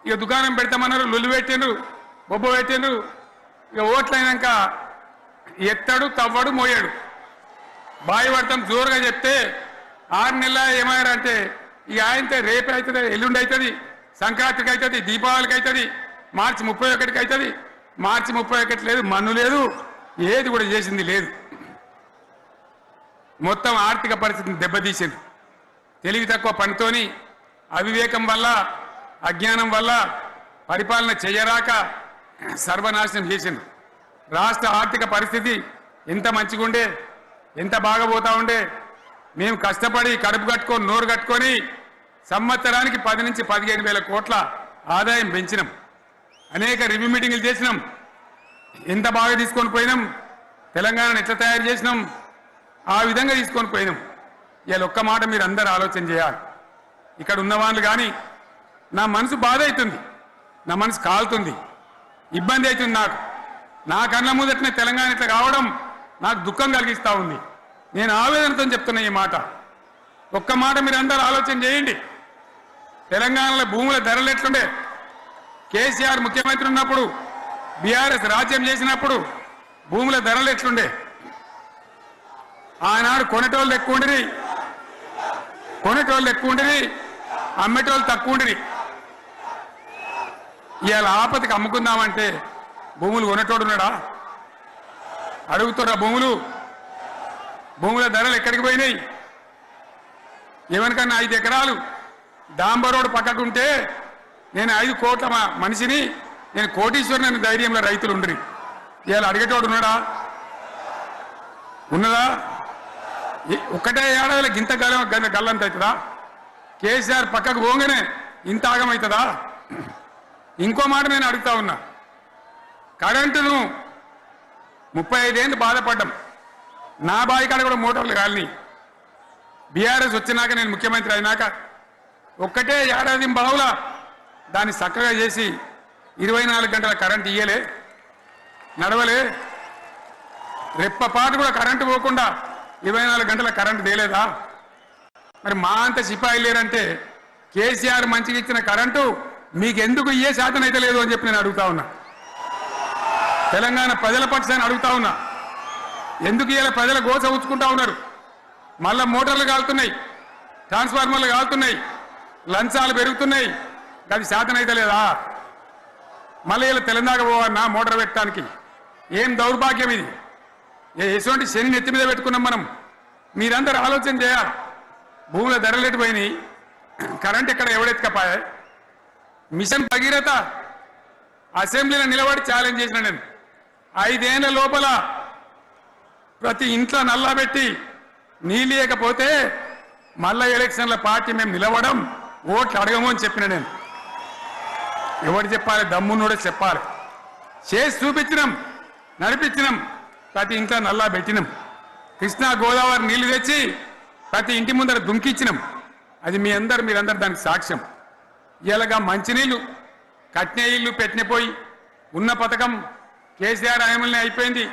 ఇక దుకాణం పెడతామన్నారు, లొల్లు పెట్టిండ్రు, బొబ్బ పెట్టిండ్రు. ఇక ఓట్లయినాక ఎత్తాడు, తవ్వడు, మోయాడు. బాయి పడతాం జోరుగా చెప్తే 6 నెలల ఏమయ్యారంటే ఇక ఆయనతో రేపు అవుతుంది, ఎల్లుండి అవుతుంది, సంక్రాంతికి అవుతుంది, దీపావళికి అవుతుంది, మార్చి 31కి అవుతుంది. మార్చి 31 లేదు, మన్ను లేదు, ఏది కూడా చేసింది లేదు. మొత్తం ఆర్థిక పరిస్థితిని దెబ్బతీసింది. తెలివి తక్కువ పనితోని, అవివేకం వల్ల, అజ్ఞానం వల్ల పరిపాలన చేయరాక సర్వనాశనం చేసింది. రాష్ట్ర ఆర్థిక పరిస్థితి ఎంత మంచిగా ఉండే, ఎంత బాగా పోతా ఉండే. మేము కష్టపడి కడుపు కట్టుకొని నోరు కట్టుకొని సంవత్సరానికి 10 నుంచి 15 వేల కోట్ల ఆదాయం పెంచినాం. అనేక రివ్యూ మీటింగులు చేసినాం. ఎంత బాగా తీసుకొని పోయినాం, తెలంగాణను ఎట్లా తయారు చేసినాం, ఆ విధంగా తీసుకొని పోయినాం. ఇవాళ ఒక్క మాట మీరు అందరూ ఆలోచన చేయాలి. ఇక్కడ ఉన్న వాళ్ళు కానీ నా మనసు బాధ అవుతుంది, నా మనసు కాలుతుంది, ఇబ్బంది అవుతుంది. నా కళ్ళ ముందటనే తెలంగాణ ఇట్లా కావడం నాకు దుఃఖం కలిగిస్తూ ఉంది. నేను ఆవేదనతో చెప్తున్నా ఈ మాట. ఒక్క మాట మీరు అందరూ ఆలోచన చేయండి. తెలంగాణలో భూముల ధరలు ఎట్లుండే? కేసీఆర్ ముఖ్యమంత్రి ఉన్నప్పుడు, బీఆర్ఎస్ రాజ్యం చేసినప్పుడు భూముల ధరలు ఎట్లుండే? ఆనాడు కొనేటోళ్ళు ఎక్కువ ఉండిరి, అమ్మేటోళ్ళు తక్కువ ఉండి ఇవాళ ఆపతికి అమ్ముకుందామంటే భూములు కొనేటోడున్నాడా? అడుగుతున్నా భూముల ధరలు ఎక్కడికి పోయినాయి? ఎవరికన్నా 5 ఎకరాలు డాంబర్ రోడ్ పక్కకుంటే నేను 5 కోట్ల మనిషిని, నేను కోటీశ్వరుని ధైర్యంలో రైతులు ఉండరు. ఇవాళ అడిగేటోడు ఉన్నాడా? ఉన్నదా? ఒక్కటే ఏడాదిలో గింత గల్లంత అవుతుందా? కేసీఆర్ పక్కకు పోగానే ఇంత ఆగమవుతుందా? ఇంకో మాట నేను అడుగుతా ఉన్నా, కరెంటును 35 ఏళ్ళు బాధపడ్డాం. నా బావి కాడ కూడా మోటార్లు కాలినాయి. బీఆర్ఎస్ వచ్చినాక నేను ముఖ్యమంత్రి అయినాక ఒక్కటే ఏడాది బావులా దాన్ని చక్కగా చేసి 24 గంటల కరెంటు ఇయ్యలే, నడవలే. రెప్పపాటు కూడా కరెంటు పోకుండా 24 గంటల కరెంటు తేలేదా? మరి మా అంత సిపాయిలు లేరంటే కేసీఆర్ మంచిగా ఇచ్చిన కరెంటు మీకెందుకు ఇయ్యే శాతం అయితే లేదు అని చెప్పి నేను అడుగుతా ఉన్నా. తెలంగాణ ప్రజల పక్షాన్ని అడుగుతా ఉన్నా. ఎందుకు ఇలా ప్రజల గోస ఉంచుకుంటా ఉన్నారు? మళ్ళా మోటార్లు కాలుతున్నాయి, ట్రాన్స్ఫార్మర్లు కాలుతున్నాయి, లంచాలు పెరుగుతున్నాయి. అది శాతం అయితే లేదా? మళ్ళీ ఇలా తెలంగాణ పోవన్నా మోటార్ పెట్టడానికి? ఏం దౌర్భాగ్యం ఇది! ఎటువంటి శని నెత్తి మీద పెట్టుకున్నాం మనం. మీరందరూ ఆలోచన చేయాలి. భూముల ధరలు ఎటుపోయినాయి, కరెంట్ ఎక్కడ ఎవడెత్తుకపోయా? మిషన్ భగీరథ అసెంబ్లీలో నిలబడి ఛాలెంజ్ చేసిన నేను. 5 ఏళ్ల లోపల ప్రతి ఇంట్లో నల్లా పెట్టి నీళ్ళేయకపోతే మళ్ళా ఎలక్షన్ల పార్టీ మేము నిలవడం, ఓట్లు అడగము అని చెప్పిన నేను. ఎవరు చెప్పాలి? దమ్మున్నోడే చెప్పాలి. చేసి చూపించినాం, నడిపించినాం. ప్రతి ఇంట్లో నల్లా పెట్టినాం. కృష్ణా గోదావరి నీళ్లు తెచ్చి ప్రతి ఇంటి ముందర దుంకిచ్చినాం. అది మీరందరూ దానికి సాక్ష్యం. ఇలాగా మంచినీళ్ళు కట్నే ఇల్లు పెట్టినపోయి ఉన్న పథకం కేసీఆర్ ఆయమల్ని అయిపోయింది.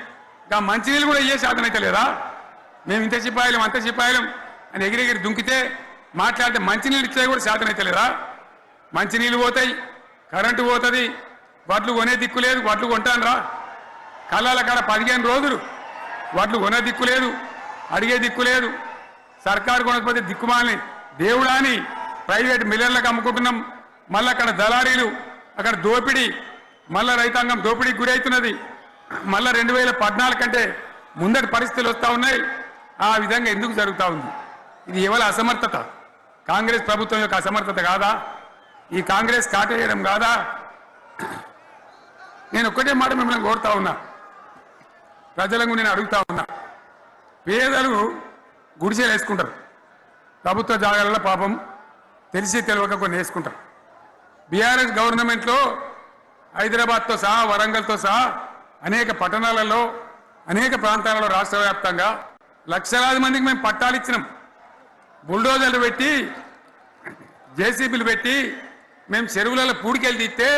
ఇంకా మంచినీళ్ళు కూడా ఇయ్యే శాతం అయితే లేదా? మేము ఇంత సిపాయిలం అంత సిపాయిలం అని ఎగిరెగిరి దుంకితే మాట్లాడితే మంచినీళ్ళు ఇచ్చే కూడా శాతం అయితే లేదా? మంచినీళ్ళు పోతాయి, కరెంటు పోతుంది, వడ్లు కొనే దిక్కు లేదు. వడ్లు కొంటాను రా, కళ్ళాల కాడ 15 రోజులు వడ్లు కొనే దిక్కు లేదు, అడిగే దిక్కు లేదు. సర్కారు కొనకపోతే దిక్కుమాలని దేవుడా అని ప్రైవేట్ మిల్లర్లకు అమ్ముకుంటున్నాం. మళ్ళీ అక్కడ దళారీలు, అక్కడ దోపిడీ, మళ్ళా రైతాంగం దోపిడీకి గురవుతున్నది. మళ్ళా 2014 కంటే ముందటి పరిస్థితులు వస్తూ ఉన్నాయి. ఆ విధంగా ఎందుకు జరుగుతూ ఉంది? ఇది ఎవరి అసమర్థత? కాంగ్రెస్ ప్రభుత్వం యొక్క అసమర్థత కాదా? ఈ కాంగ్రెస్ కాటేయడం కాదా? నేను ఒక్కటే మాట మిమ్మల్ని కోరుతా ఉన్నా, ప్రజలకు నేను అడుగుతా ఉన్నా. పేదలు గుడిసెలు వేసుకుంటారు, ప్రభుత్వ జాగాలలో పాపం తెలిసి తెలియక కొన్ని వేసుకుంటారు. బీఆర్ఎస్ గవర్నమెంట్లో హైదరాబాద్తో సహా వరంగల్తో సహా అనేక పట్టణాలలో అనేక ప్రాంతాలలో రాష్ట్ర వ్యాప్తంగా లక్షలాది మందికి మేము పట్టాలు ఇచ్చినాం. బుల్డోజర్లు పెట్టి జేసీబీలు పెట్టి మేము చెరువులలో పూడికెళ్ళి తీస్తే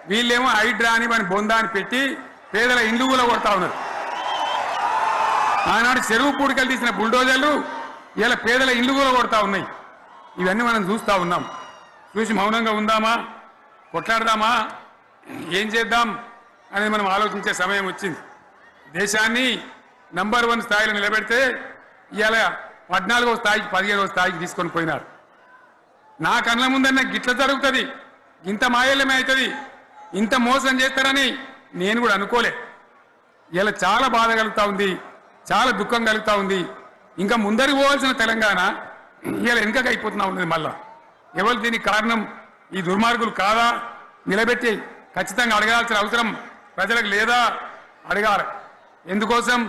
వీళ్ళేమో హైడ్రా అని మన బొందా అని పెట్టి పేదల ఇండ్లు కూడా కొడతా ఉన్నారు. ఆనాడు చెరువు పూడికెళ్ళి తీసిన బుల్డోజర్లు ఇలా పేదల ఇండ్లు కూడా కొడతా ఉన్నాయి. ఇవన్నీ మనం చూస్తూ ఉన్నాం. చూసి మౌనంగా ఉందామా, కొట్లాడదామా, ఏం చేద్దాం అనేది మనం ఆలోచించే సమయం వచ్చింది. దేశాన్ని నంబర్ 1 స్థాయిలో నిలబెడితే ఇవాళ 14వ స్థాయికి 15వ స్థాయికి తీసుకొని పోయినారు. నా కళ్ళ ముందన్న గిట్ల జరుగుతుంది, ఇంత మాయల్యమే అవుతుంది, ఇంత మోసం చేస్తారని నేను కూడా అనుకోలే. ఇలా చాలా బాధ కలుగుతూ ఉంది, చాలా దుఃఖం కలుగుతూ ఉంది. ఇంకా ముందరికి పోవాల్సిన తెలంగాణ ఇలా వెనుకకి అయిపోతున్నా ఉన్నది. మళ్ళా ఎవరు దీనికి కారణం? ఈ దుర్మార్గులు కాదా? నిలబెట్టి ఖచ్చితంగా అడగాల్సిన అవసరం ప్రజలకు లేదా? అడగాలి. ఎందుకోసం?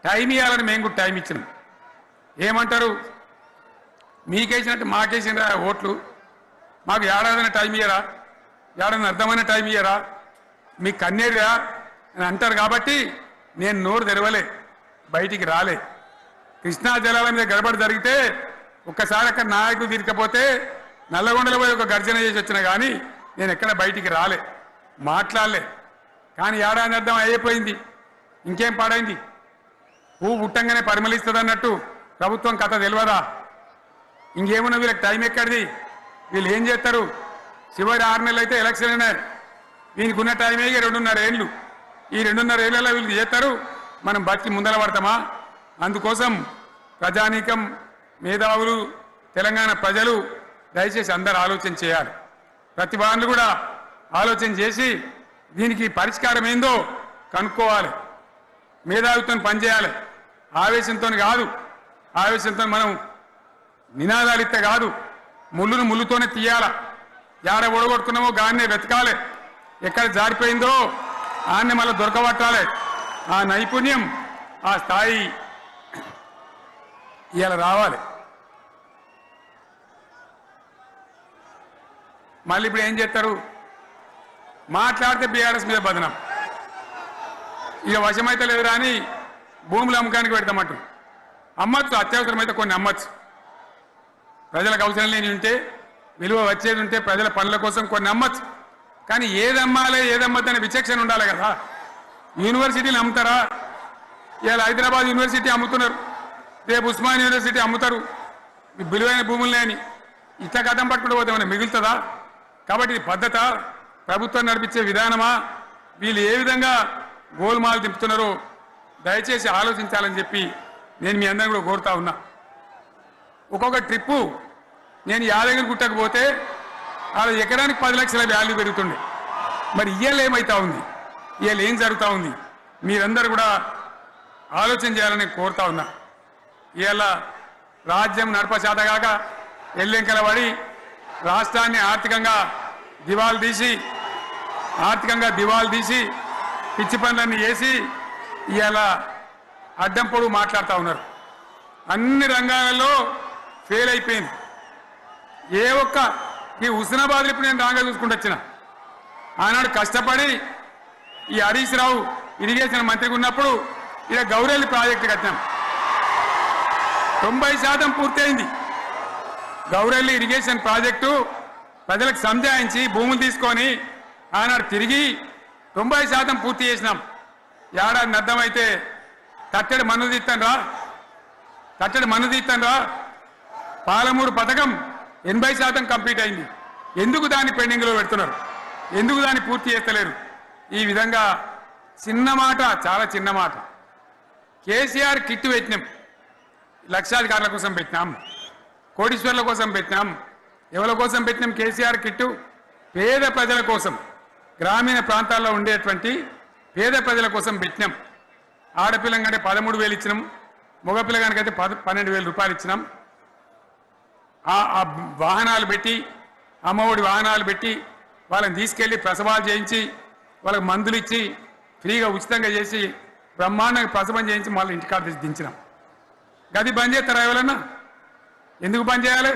టైం ఇవ్వాలని మేము కూడా టైం ఇచ్చినాం. ఏమంటారు? మీకేసినట్టు మాకేసిన ఓట్లు, మాకు ఏడాదిన టైం ఇయ్యరా, ఏడాదిన అర్థమైన టైం ఇయ్యరా, మీకు కన్నేరురా అని అంటారు. కాబట్టి నేను నోరు తెరవలే, బయటికి రాలే. కృష్ణా జలాల మీద గడబడి జరిగితే ఒక్కసారి అక్కడ నాయకులు తీరకపోతే నల్లగొండలో పోయి ఒక గర్జన చేసి వచ్చినా కానీ నేను ఎక్కడ బయటికి రాలే, మాట్లాడలే. కానీ ఏడాది అర్థం అయిపోయింది, ఇంకేం పాడైంది? పువ్వు పుట్టంగానే పరిమళిస్తుంది అన్నట్టు ప్రభుత్వం కథ తెలియదా? ఇంకేమున్నా వీళ్ళకి టైం ఎక్కడిది? వీళ్ళు ఏం చేస్తారు? చివరి 6 నెలలు అయితే ఎలక్షన్ అయినారు. వీనికి ఉన్న టైమే 2.5 ఏళ్ళు. ఈ 2.5 ఏళ్లలో వీళ్ళు చేస్తారు, మనం బతికి ముందర పడతామా? అందుకోసం ప్రజానీకం, మేధావులు, తెలంగాణ ప్రజలు దయచేసి అందరూ ఆలోచన చేయాలి. ప్రతి వాళ్ళు కూడా ఆలోచన చేసి దీనికి పరిష్కారం ఏందో కనుక్కోవాలి. మేధావితో పనిచేయాలి. ఆవేశంతో కాదు. ఆవేశంతో మనం నినాదాలు ఇస్తే కాదు, ముళ్ళును ముళ్ళుతోనే తీయాల. యాడ ఓడగొడుతున్నామో గాన్నే వెతకాలి. ఎక్కడ జారిపోయిందో ఆన్నే మళ్ళీ దొరకబట్టాలి. ఆ నైపుణ్యం, ఆ స్థాయి ఇవాళ రావాలి. మళ్ళీ ఇప్పుడు ఏం చేస్తారు? మాట్లాడితే బీఆర్ఎస్ మీద బదనం. ఇక వశమైతే లేదురా అని భూములు అమ్మకానికి పెడతామంటు. అమ్మచ్చు, అత్యవసరమైతే కొన్ని అమ్మచ్చు. ప్రజలకు అవసరం లేని ఉంటే, విలువ వచ్చేది ఉంటే, ప్రజల పనుల కోసం కొన్ని అమ్మచ్చు. కానీ ఏదమ్మాలే ఏదమ్మద్దనే విచక్షణ ఉండాలి కదా. యూనివర్సిటీలు అమ్ముతారా? ఇవాళ హైదరాబాద్ యూనివర్సిటీ అమ్ముతున్నారు, రేపు ఉస్మాన్ యూనివర్సిటీ అమ్ముతారు. విలువైన భూములు లేని ఇట్లా కథం పట్టుకుంటూ పోతే ఏమైనా మిగులుతుందా? కాబట్టి ఇది పద్ధత, ప్రభుత్వం నడిపించే విధానమా, వీళ్ళు ఏ విధంగా గోల్మాలు దింపుతున్నారో దయచేసి ఆలోచించాలని చెప్పి నేను మీ అందరిని కూడా కోరుతా ఉన్నా. ఒక్కొక్క ట్రిప్పు నేను యాదగిరి గుట్టకు పోతే అలా ఎకరానికి 10 లక్షల వాల్యూ పెరుగుతుండే. మరి ఇవాళ ఏమవుతా ఉంది? ఇవాళ ఏం జరుగుతూ ఉంది? మీరందరూ కూడా ఆలోచన చేయాలని కోరుతా ఉన్నా. ఇవాళ రాజ్యం నడపశాతగాక ఎల్లెంకల పడి రాష్ట్రాన్ని ఆర్థికంగా దివాలు తీసి పిచ్చి పనులన్నీ చేసి ఇవాళ అడ్డం పొడుగు మాట్లాడుతూ ఉన్నారు. అన్ని రంగాలలో ఫెయిల్ అయిపోయింది. ఏ ఒక్క ఈ హుస్నాబాద్ ఇప్పుడు నేను రాగా చూసుకుంటూ వచ్చిన ఆనాడు కష్టపడి ఈ హరీష్ రావు ఇరిగేషన్ మంత్రిగా ఉన్నప్పుడు ఇలా గౌరెల్లి ప్రాజెక్టు కట్టాం. 90% పూర్తయింది. గౌరెల్లి ఇరిగేషన్ ప్రాజెక్టు ప్రజలకు సంజాయించి భూములు తీసుకొని ఆనాడు తిరిగి 90% పూర్తి చేసినాం. ఏడాది అర్థమైతే తట్టడి మన్ను తీస్తాను రా. పాలమూరు పథకం 80% కంప్లీట్ అయింది. ఎందుకు దాన్ని పెండింగ్లో పెడుతున్నారు? ఎందుకు దాన్ని పూర్తి చేస్తలేరు? ఈ విధంగా చిన్న మాట, చాలా చిన్న మాట. కేసీఆర్ కిట్టు పెట్టినాం, లక్షాధికారుల కోసం పెట్టినాం, కోటీశ్వర్ల కోసం పెట్టినాం. ఎవరి కోసం పెట్టినాం కేసీఆర్ కిట్టు? పేద ప్రజల కోసం, గ్రామీణ ప్రాంతాల్లో ఉండేటువంటి పేద ప్రజల కోసం పెట్టినాం. ఆడపిల్లగానే 13,000 ఇచ్చినాం, మగపిల్లగానికైతే 12,000 రూపాయలు ఇచ్చినాం. ఆ వాహనాలు పెట్టి, అమ్మఒడి వాహనాలు పెట్టి వాళ్ళని తీసుకెళ్లి ప్రసవాలు చేయించి వాళ్ళకి మందులు ఇచ్చి ఫ్రీగా ఉచితంగా చేసి బ్రహ్మాండంగా ప్రసవం చేయించి మళ్ళీ ఇంటికాడ దించినాం. గది బంద్ చేస్తారా ఎవరన్నా? ఎందుకు బంద్ చేయాలి?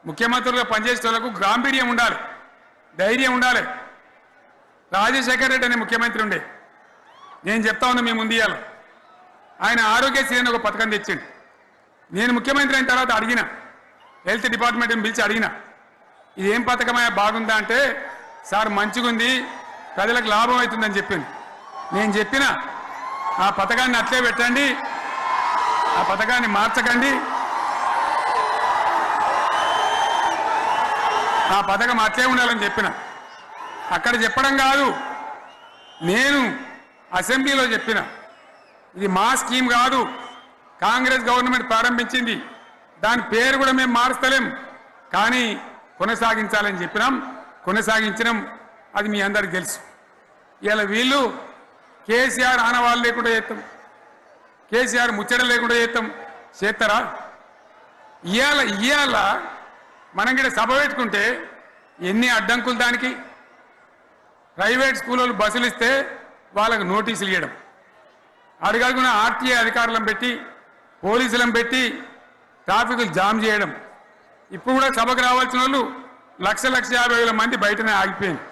ముఖ్యమంత్రులుగా పనిచేసే వాళ్ళకు గాంభీర్యం ఉండాలి, ధైర్యం ఉండాలి. రాజశేఖర్ రెడ్డి అనే ముఖ్యమంత్రి ఉండే, నేను చెప్తా ఉన్నా మీ ముందు ఇయ్యాలి. ఆయన ఆరోగ్యశ్రీ అని ఒక పథకం తెచ్చిండు. నేను ముఖ్యమంత్రి అయిన తర్వాత అడిగిన, హెల్త్ డిపార్ట్మెంట్ని పిలిచి అడిగిన, ఇది ఏం పథకమయ్యా బాగుందా అంటే, సార్ మంచిగుంది, ప్రజలకు లాభం అవుతుందని చెప్పింది. నేను చెప్పిన ఆ పథకాన్ని అట్లే పెట్టండి, ఆ పథకాన్ని మార్చకండి, ఆ పథకం అట్లే ఉండాలని చెప్పిన. అక్కడ చెప్పడం కాదు, నేను అసెంబ్లీలో చెప్పిన, ఇది మా స్కీమ్ కాదు, కాంగ్రెస్ గవర్నమెంట్ ప్రారంభించింది, దాని పేరు కూడా మేము మారుస్తలేం, కానీ కొనసాగించాలని చెప్పినాం, కొనసాగించినాం. అది మీ అందరికి తెలుసు. ఇలా వీళ్ళు కేసీఆర్ ఆనవాళ్ళు లేకుండా చేస్తాం, కేసీఆర్ ముచ్చట లేకుండా చేస్తారా? ఇవాళ మనం కూడా సభ పెట్టుకుంటే ఎన్ని అడ్డంకులు దానికి. ప్రైవేట్ స్కూళ్ళు బస్సులు ఇస్తే వాళ్ళకు నోటీసులు ఇవ్వడం, అడుగడుగున ఆర్టీఏ అధికారులను పెట్టి పోలీసులను పెట్టి ట్రాఫిక్లు జామ్ చేయడం. ఇప్పుడు కూడా సభకు రావాల్సిన వాళ్ళు 1,50,000 మంది బయటనే ఆగిపోయింది.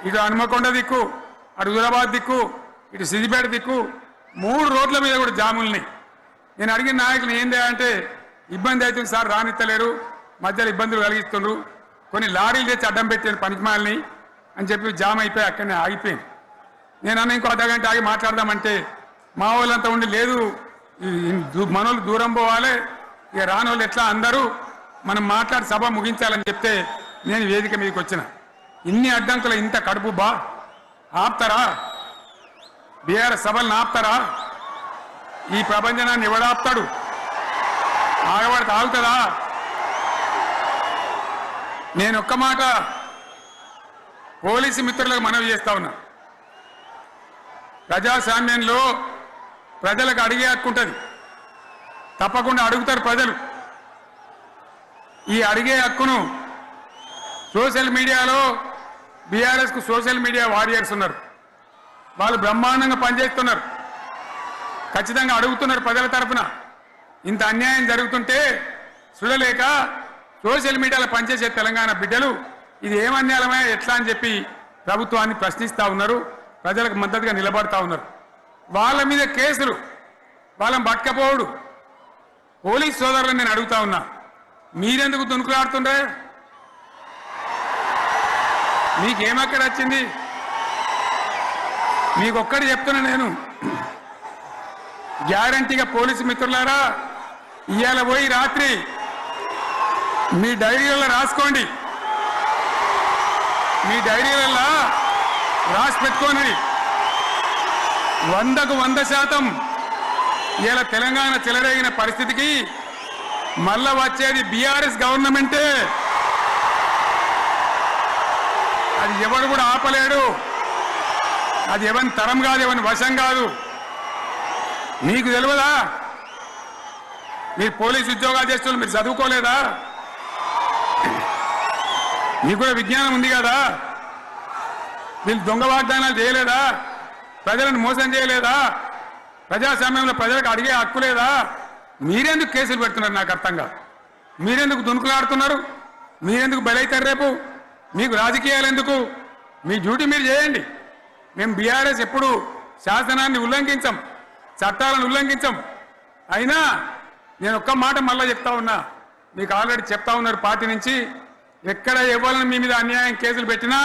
ఇటు హనుమకొండ దిక్కు, అటు హుజరాబాద్ దిక్కు, ఇటు సిద్దిపేట దిక్కు 3 రోడ్ల మీద కూడా జాములున్నాయి. నేను అడిగిన నాయకులు ఏంది అంటే, ఇబ్బంది అవుతుంది సార్, రానిత్తలేరు, మధ్యలో ఇబ్బందులు కలిగిస్తున్నారు, కొన్ని లారీలు తెచ్చి అడ్డం పెట్టాను పనికిమాలని అని చెప్పి జామ్ అయిపోయి అక్కడనే ఆగిపోయింది. నేను అన్న ఇంకో అర్ధగంట ఆగి మాట్లాడదామంటే మా వాళ్ళంతా ఉండి, లేదు మనోళ్ళు దూరం పోవాలి, ఇక రానోళ్ళు ఎట్లా అందరూ మనం మాట్లాడి సభ ముగించాలని చెప్తే నేను వేదిక మీదకి వచ్చిన. ఇన్ని అడ్డంకులు, ఇంత కడుపు ఆపుతారా? బీఆర్ఎస్ సభలను ఆపుతారా? ఈ ప్రపంచనాన్ని ఎవడాపుతాడు? ఆగబడితే ఆగుతుందా? నేను ఒక్క మాట పోలీసు మిత్రులకు మనవి చేస్తా ఉన్నా. ప్రజాస్వామ్యంలో ప్రజలకు అడిగే హక్కు ఉంటుంది, తప్పకుండా అడుగుతారు ప్రజలు. ఈ అడిగే హక్కును సోషల్ మీడియాలో బీఆర్ఎస్కు సోషల్ మీడియా వారియర్స్ ఉన్నారు, వాళ్ళు బ్రహ్మాండంగా పనిచేస్తున్నారు, ఖచ్చితంగా అడుగుతున్నారు ప్రజల తరఫున. ఇంత అన్యాయం జరుగుతుంటే చూడలేక సోషల్ మీడియాలో పనిచేసే తెలంగాణ బిడ్డలు ఇది ఏమన్యాయమే ఎట్లా అని చెప్పి ప్రభుత్వాన్ని ప్రశ్నిస్తూ ఉన్నారు, ప్రజలకు మద్దతుగా నిలబడతా ఉన్నారు. వాళ్ళ మీద కేసులు, వాళ్ళని పట్టకపోవడు. పోలీస్ సోదరులను నేను అడుగుతా ఉన్నా, మీరెందుకు దునుకులాడుతుండే? మీకేమక్కడ వచ్చింది? మీకొక్కటి చెప్తున్నా నేను, గ్యారంటీగా పోలీసు మిత్రులారా, ఇవాళ పోయి రాత్రి మీ డైరీలలో రాసుకోండి, మీ డైరీలలో రాసి పెట్టుకోండి. 100కు 100% ఇలా తెలంగాణ చెలరేగిన పరిస్థితికి మళ్ళా వచ్చేది బీఆర్ఎస్ గవర్నమెంటే. అది ఎవరు కూడా ఆపలేడు, అది ఎవరి తరం కాదు, ఎవరి వశం కాదు. మీకు తెలియదా? మీరు పోలీసు ఉద్యోగాలు చేస్తున్నారు, మీరు చదువుకోలేదా? మీకు కూడా విజ్ఞానం ఉంది కదా? వీళ్ళు దొంగ వాగ్దానాలు చేయలేదా? ప్రజలను మోసం చేయలేదా? ప్రజాస్వామ్యంలో ప్రజలకు అడిగే హక్కు లేదా? మీరెందుకు కేసులు పెడుతున్నారు? నాకు అర్థం కాదు. మీరెందుకు దునుకులాడుతున్నారు? మీరెందుకు బలైతారు? రేపు మీకు రాజకీయాలు ఎందుకు? మీ డ్యూటీ మీరు చేయండి. మేము బీఆర్ఎస్ ఎప్పుడు శాసనాన్ని ఉల్లంఘించం, చట్టాలను ఉల్లంఘించం. అయినా నేను ఒక్క మాట మళ్ళా చెప్తా ఉన్నా, మీకు ఆల్రెడీ చెప్తా ఉన్నారు పార్టీ నుంచి, ఎక్కడ ఎవరిని మీ మీద అన్యాయం కేసులు పెట్టినా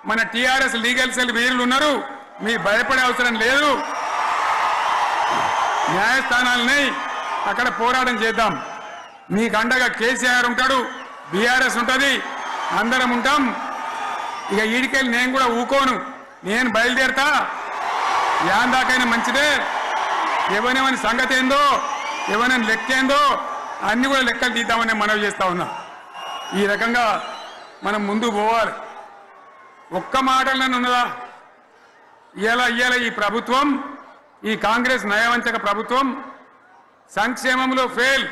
మన టీఆర్ఎస్ లీగల్ సెల్ వీరులు ఉన్నారు, మీరు భయపడే అవసరం లేదు. న్యాయస్థానాలని అక్కడ పోరాటం చేద్దాం. మీకు అండగా కేసీఆర్ ఉంటాడు, బీఆర్ఎస్ ఉంటుంది, అందరం ఉంటాం. ఇక ఈడికెళ్ళి నేను కూడా ఊకోను, నేను బయలుదేరతా. యాన్ దాకైనా మంచిదే. ఎవరెవరి సంగతి ఏందో, ఎవరైనా లెక్కేందో అన్ని కూడా లెక్కలు తీద్దామని మనవి చేస్తా ఉన్నా. ఈ రకంగా మనం ముందు పోవాలి. ఒక్క మాటలను ఉన్నదా? ఇవాళ ఈ ప్రభుత్వం, ఈ కాంగ్రెస్ నయవంచక ప్రభుత్వం సంక్షేమంలో ఫెయిల్,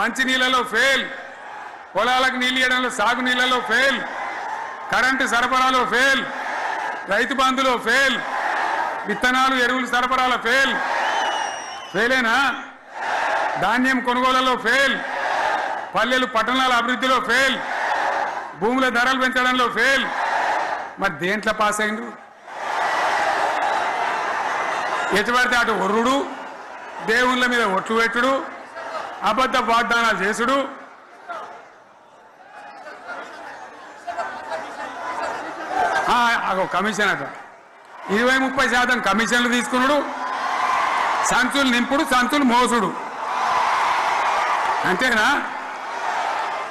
మంచినీళ్ళలో ఫెయిల్, పొలాలకు నీళ్ళు ఇవ్వడంలో, సాగు నీళ్లలో ఫెయిల్, కరెంటు సరఫరాలో ఫెయిల్, రైతు బంధులో ఫెయిల్, విత్తనాలు ఎరువులు సరఫరాలో ఫెయిలేనా? ధాన్యం కొనుగోలులో ఫెయిల్, పల్లెలు పట్టణాల అభివృద్ధిలో ఫెయిల్, భూముల ధరలు పెంచడంలో ఫెయిల్. మరి దేంట్లో పాస్ అయిండు? ఎటు పడితే అటు ఒర్రుడు, దేవుళ్ళ మీద ఒట్లు పెట్టుడు, అబద్ధ వాగ్దానాలు చేసుడు. కమిషన్ అట 20-30% కమిషన్లు తీసుకున్నాడు, సంచులు నింపుడు, సంచులు మోసుడు. అంతేనా?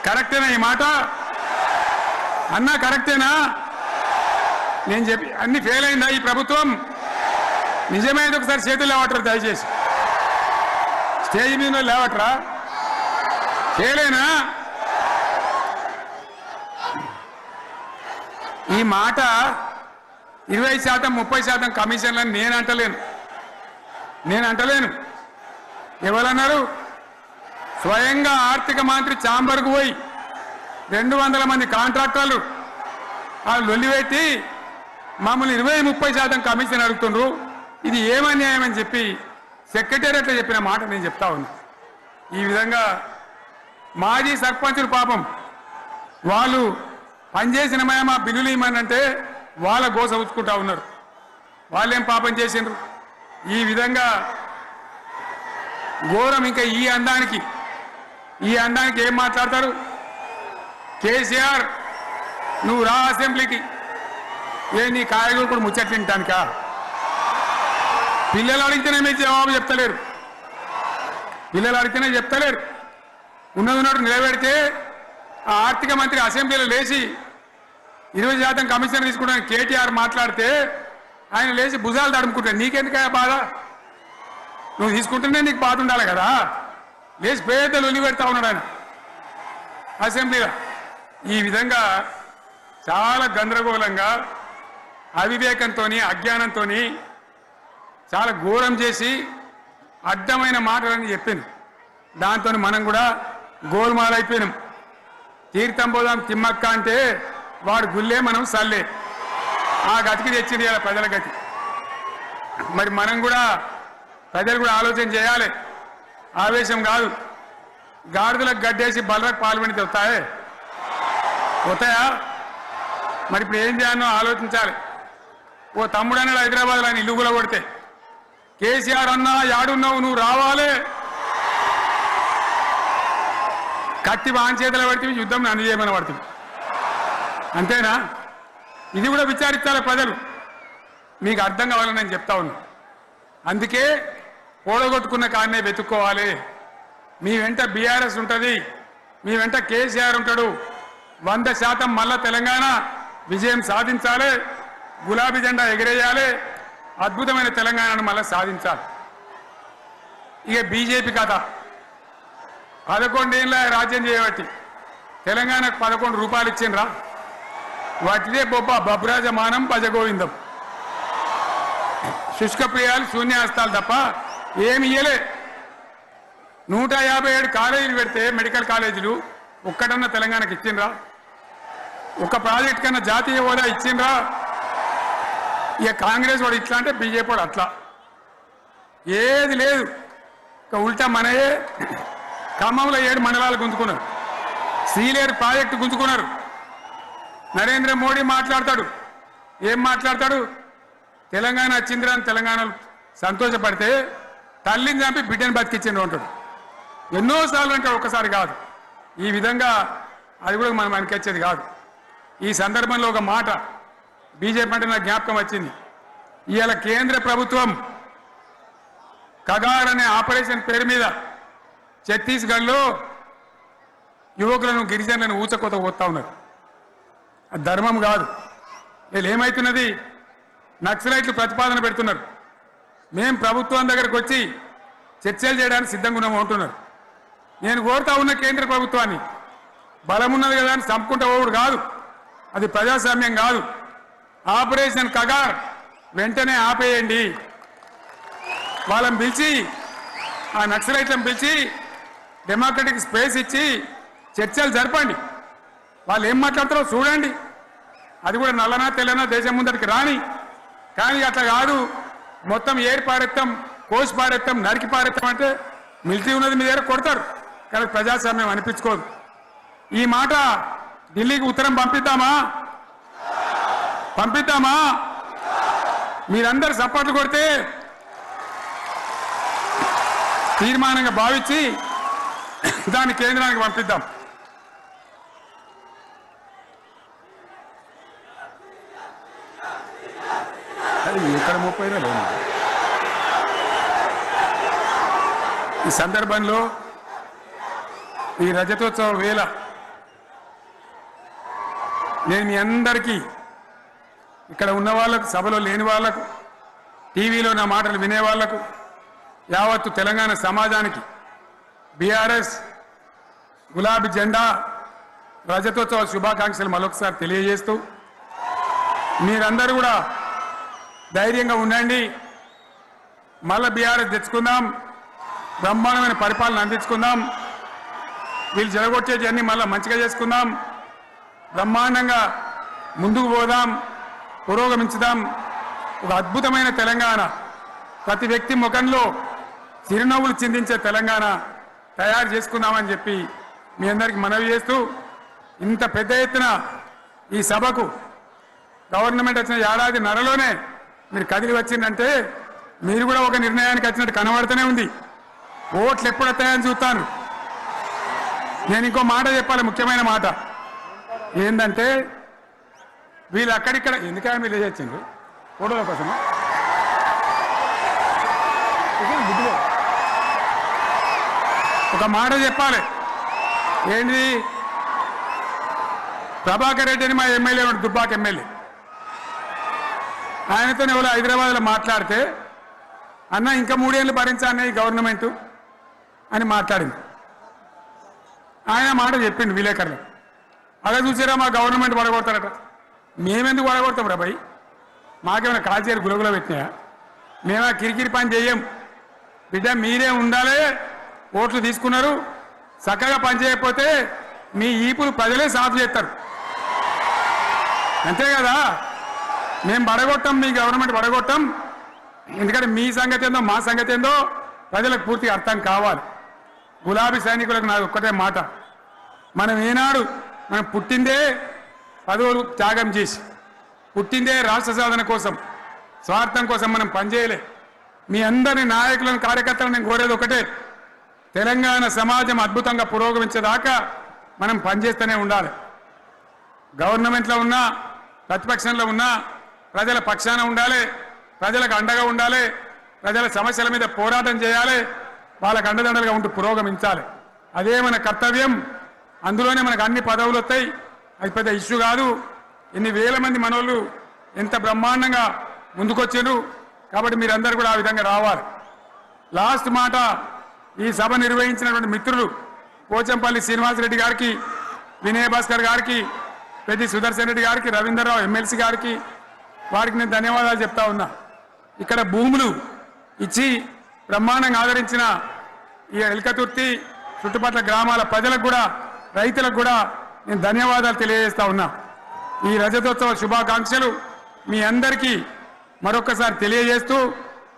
కరెక్టేనా ఈ మాట? అన్నా కరెక్టేనా? నేను చెప్పి అన్ని ఫెయిల్ అయిందా ఈ ప్రభుత్వం? నిజమైంది ఒకసారి చేతులు లేవట్రా, దయచేసి స్టేజ్ మీద లేవట్రా. ఫెయిలేనా? ఈ మాట 20%, 30% కమిషన్లని నేను అంటలేను. ఎవరన్నారు? స్వయంగా ఆర్థిక మంత్రి ఛాంబర్కు పోయి 200 మంది కాంట్రాక్టర్లు వాళ్ళు లొల్లిపెట్టి మమ్మల్ని 20-30% కమిషన్ అడుగుతుండ్రు, ఇది ఏమన్యాయం అని చెప్పి సెక్రటేరియట్లో చెప్పిన మాట నేను చెప్తా ఉన్నా. ఈ విధంగా మాజీ సర్పంచులు పాపం వాళ్ళు పనిచేసిన మా బిల్లులు ఇవ్వమంటే వాళ్ళ గోస ఉంచుకుంటా ఉన్నారు. వాళ్ళేం పాపం చేసిండ్రు? ఈ విధంగా ఘోరం. ఇంకా ఈ అందానికి ఏం మాట్లాడతారు? కేసీఆర్ నువ్వు రా అసెంబ్లీకి, నీ కాయగూరు కూడా ముచ్చట్లు తింటానికా? పిల్లలు అడిగితేనే మీరు జవాబు చెప్తలేరు, పిల్లలు అడిగితేనే చెప్తలేరు. ఉన్నది నిలబెడితే ఆ ఆర్థిక మంత్రి అసెంబ్లీలో లేచి 20% కమిషన్ తీసుకుంటాను కేటీఆర్ మాట్లాడితే ఆయన లేచి భుజాలు తడుముకుంటాడు. నీకెందుకయ్యా బాధ? నువ్వు తీసుకుంటేనే నీకు బాధ ఉండాలి కదా. లేచి పేదలు ఉల్లి పెడతా ఉన్నాడు ఆయన అసెంబ్లీలో. ఈ విధంగా చాలా గందరగోళంగా అవివేకంతో అజ్ఞానంతో చాలా ఘోరం చేసి అడ్డమైన మాటలని చెప్పింది. దాంతో మనం కూడా గోల్మాలైపోయినాం. తీర్థం పోదాం తిమ్మక్క అంటే వాడు గుల్లే మనం సల్లే. ఆ గతికి తెచ్చింది ఇలా ప్రజల గతి. మరి మనం కూడా ప్రజలు కూడా ఆలోచన చేయాలి. ఆవేశం కాదు. గాడిదలకు గడ్డేసి బలరకు పాల్పడితే వస్తాయా? మరి ఇప్పుడు ఏం చేయాలో ఆలోచించాలి. ఓ తమ్ముడు అన్నాడు హైదరాబాద్లో ఆయన ఇల్లు కూడా కొడితే, కేసీఆర్ అన్నా యాడున్నావు నువ్వు రావాలి, కత్తి వాంచేతలు పడితే యుద్ధం నన్ను చేయమని పడుతుంది. అంతేనా? ఇది కూడా విచారించాలి ప్రజలు. మీకు అర్థం కావాలని నేను చెప్తా ఉన్నా. అందుకే ఓడగొట్టుకున్న కాన్నే వెతుక్కోవాలి. మీ వెంట బీఆర్ఎస్ ఉంటుంది, మీ వెంట కేసీఆర్ ఉంటాడు. 100% మళ్ళా తెలంగాణ విజయం సాధించాలి, గులాబీ జెండా ఎగిరేయాలి, అద్భుతమైన తెలంగాణను మళ్ళా సాధించాలి. ఇక బీజేపీ కథ 11 ఏళ్ళ రాజ్యం చేయబట్టి తెలంగాణకు 11 రూపాయలు ఇచ్చిండ్రా? వాటిదే బొబ్బ బబ్రాజమానం భజగోవిందం, శుష్క ప్రియాలు శూన్యాస్తాలు తప్ప ఏమి ఇయ్యలే. 157 కాలేజీలు పెడితే మెడికల్ కాలేజీలు ఒక్కటన్నా తెలంగాణకు ఇచ్చిండ్రా? ఒక్క ప్రాజెక్ట్ కన్నా జాతీయ హోదా ఇచ్చిండ్రా? ఇక కాంగ్రెస్ వాడు ఇట్లా అంటే బీజేపీ వాడు అట్లా, ఏది లేదు. ఇక ఉల్టా మనయే ఖమ్మంలో 7 మండలాలు గుంజుకున్నారు, సీలేరు ప్రాజెక్టు గుంజుకున్నారు. నరేంద్ర మోడీ మాట్లాడతాడు, ఏం మాట్లాడతాడు? తెలంగాణ వచ్చిందిరా అని తెలంగాణలో సంతోషపడితే తల్లిని చంపి బిడ్డను బతికిచ్చిండ్రు అంటాడు. ఎన్నోసార్లు అంటే ఒక్కసారి కాదు. ఈ విధంగా అది కూడా మనం అనిపించేది కాదు. ఈ సందర్భంలో ఒక మాట బీజేపీ అంటే నాకు జ్ఞాపకం వచ్చింది. ఇవాళ కేంద్ర ప్రభుత్వం కగార్ అనే ఆపరేషన్ పేరు మీద ఛత్తీస్గఢ్లో యువకులను గిరిజనులను ఊచకోత పోతా ఉన్నారు. అది ధర్మం కాదు. వీళ్ళు ఏమవుతున్నది? నక్సలైట్లు ప్రతిపాదన పెడుతున్నారు. మేం ప్రభుత్వం దగ్గరకు వచ్చి చర్చలు చేయడానికి సిద్ధంగా ఉన్నాము అంటున్నారు. నేను కోరుతా ఉన్న కేంద్ర ప్రభుత్వాన్ని, బలం ఉన్నది కదా అని చంపుకుంటా పోవుడు కాదు, అది ప్రజాస్వామ్యం కాదు. ఆపరేషన్ కగార్ వెంటనే ఆపేయండి. వాళ్ళని పిలిచి, ఆ నక్సలైట్లను పిలిచి డెమోక్రటిక్ స్పేస్ ఇచ్చి చర్చలు జరపండి. వాళ్ళు ఏం మాట్లాడతారో చూడండి. అది కూడా నల్లనా తెల్లనా దేశం ముందరికి రాని. కానీ అట్లా కాదు, మొత్తం ఏరి పారెత్తాం, కోసి పారెత్తాం, నరికి పారెత్తాం అంటే మిలిటరీ ఉన్నది మీ దగ్గర కొడతారు. కానీ ప్రజాస్వామ్యం అనిపించుకోదు. ఈ మాట ఢిల్లీకి ఉత్తరం పంపిద్దామా? మీరందరూ సపోర్ట్లు కొడితే తీర్మానంగా భావించి దాన్ని కేంద్రానికి పంపిద్దాం. అది ఇక్కడ 30 లేదు. ఈ సందర్భంలో ఈ రజతోత్సవ వేళ నేను మీ అందరికీ, ఇక్కడ ఉన్న వాళ్ళకు, సభలో లేని వాళ్లకు, టీవీలో నా మాటలు వినే వాళ్లకు, యావత్తు తెలంగాణ సమాజానికి బీఆర్ఎస్ గులాబీ జెండా రజతోత్సవ శుభాకాంక్షలు మరొకసారి తెలియజేస్తూ, మీరందరూ కూడా ధైర్యంగా ఉండండి. మళ్ళీ బీఆర్ఎస్ తెచ్చుకుందాం, బ్రహ్మాండమైన పరిపాలన అందించుకుందాం. వీళ్ళు జరగొట్టేవన్నీ మళ్ళీ మంచిగా చేసుకుందాం, బ్రహ్మాండంగా ముందుకు పోదాం, పురోగమించుదాం. ఒక అద్భుతమైన తెలంగాణ, ప్రతి వ్యక్తి ముఖంలో చిరునవ్వులు చిందించే తెలంగాణ తయారు చేసుకుందామని చెప్పి మీ అందరికీ మనవి చేస్తూ, ఇంత పెద్ద ఎత్తున ఈ సభకు గవర్నమెంట్ వచ్చిన ఏడాది నరలోనే మీరు కదిలి వచ్చిందంటే మీరు కూడా ఒక నిర్ణయానికి వచ్చినట్టు కనబడుతూనే ఉంది. ఓట్లు ఎప్పుడు వస్తాయని చూస్తాను. నేను ఇంకో మాట చెప్పాలి, ముఖ్యమైన మాట ఏంటంటే, వీళ్ళు అక్కడిక్కడ ఎందుకని మీరు వచ్చిండ్రు ఫోటోల కోసమా? ఒక మాట చెప్పాలి. ఏంటి? ప్రభాకర్ రెడ్డి అని మా ఎమ్మెల్యే ఉన్నాడు, దుబ్బాక ఎమ్మెల్యే. ఆయనతో ఎవరో హైదరాబాద్లో మాట్లాడితే, అన్న ఇంకా 3 ఏళ్ళు భరించాలన్న ఈ గవర్నమెంట్ అని మాట్లాడింది. ఆయన మాట చెప్పిండు విలేకరులు. అలా చూసారా మా గవర్నమెంట్ పడగొడతారట. మేమెందుకు పడగొడతాం రా భయ్? మాకేమైనా కాల్చేరు గులగుల పెట్టినాయా? మేమా కిరికిరి పని చెయ్యం. బిడ్డ మీరే ఉండాలి. ఓట్లు తీసుకున్నారు, చక్కగా పని చేయకపోతే మీ ఈపులు ప్రజలే సాఫ్ చేస్తారు. అంతే కదా? మేము పడగొట్టాం, మీ గవర్నమెంట్ పడగొట్టాం. ఎందుకంటే మీ సంగతి ఏందో మా సంగతి ఏందో ప్రజలకు పూర్తిగా అర్థం కావాలి. గులాబీ సైనికులకు నాకు ఒక్కటే మాట, మనం ఏనాడు మనం పుట్టిందే పదవులు త్యాగం చేసి, పుట్టిందే రాష్ట్ర సాధన కోసం, స్వార్థం కోసం మనం పనిచేయలే. మీ అందరి నాయకులను కార్యకర్తలను నేను కోరేది ఒకటే, తెలంగాణ సమాజం అద్భుతంగా పురోగమించేదాకా మనం పనిచేస్తూనే ఉండాలి. గవర్నమెంట్లో ఉన్నా ప్రతిపక్షంలో ఉన్నా ప్రజల పక్షాన ఉండాలి, ప్రజలకు అండగా ఉండాలి, ప్రజల సమస్యల మీద పోరాటం చేయాలి, వాళ్ళకు అండదండలుగా ఉంటూ పురోగమించాలి. అదే మన కర్తవ్యం. అందులోనే మనకు అన్ని పదవులు వస్తాయి. అది పెద్ద ఇష్యూ కాదు. ఎన్ని వేల మంది మనోళ్ళు ఎంత బ్రహ్మాండంగా ముందుకొచ్చారు. కాబట్టి మీరందరూ కూడా ఆ విధంగా రావాలి. లాస్ట్ మాట, ఈ సభ నిర్వహించినటువంటి మిత్రులు పోచంపల్లి శ్రీనివాసరెడ్డి గారికి, వినయ్ భాస్కర్ గారికి, పెద్ది సుదర్శన్ రెడ్డి గారికి, రవీంద్రరావు ఎమ్మెల్సీ గారికి, వారికి నేను ధన్యవాదాలు చెప్తా ఉన్నా. ఇక్కడ భూములు ఇచ్చి బ్రహ్మాండంగా ఆదరించిన ఈ ఎల్కతుర్తి చుట్టుపక్కల గ్రామాల ప్రజలకు కూడా, రైతులకు కూడా నేను ధన్యవాదాలు తెలియజేస్తా ఉన్నా. ఈ రజతోత్సవ శుభాకాంక్షలు మీ అందరికీ మరొకసారి తెలియజేస్తూ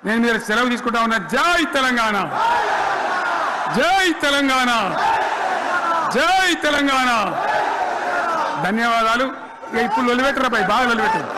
నేను మీరు సెలవు తీసుకుంటా ఉన్నా. జై తెలంగాణ, జై తెలంగాణ, జై తెలంగాణ. ధన్యవాదాలు. ఇప్పుడు లొలిపెట్టరా పై, బాగా లొలిపెట్టారు.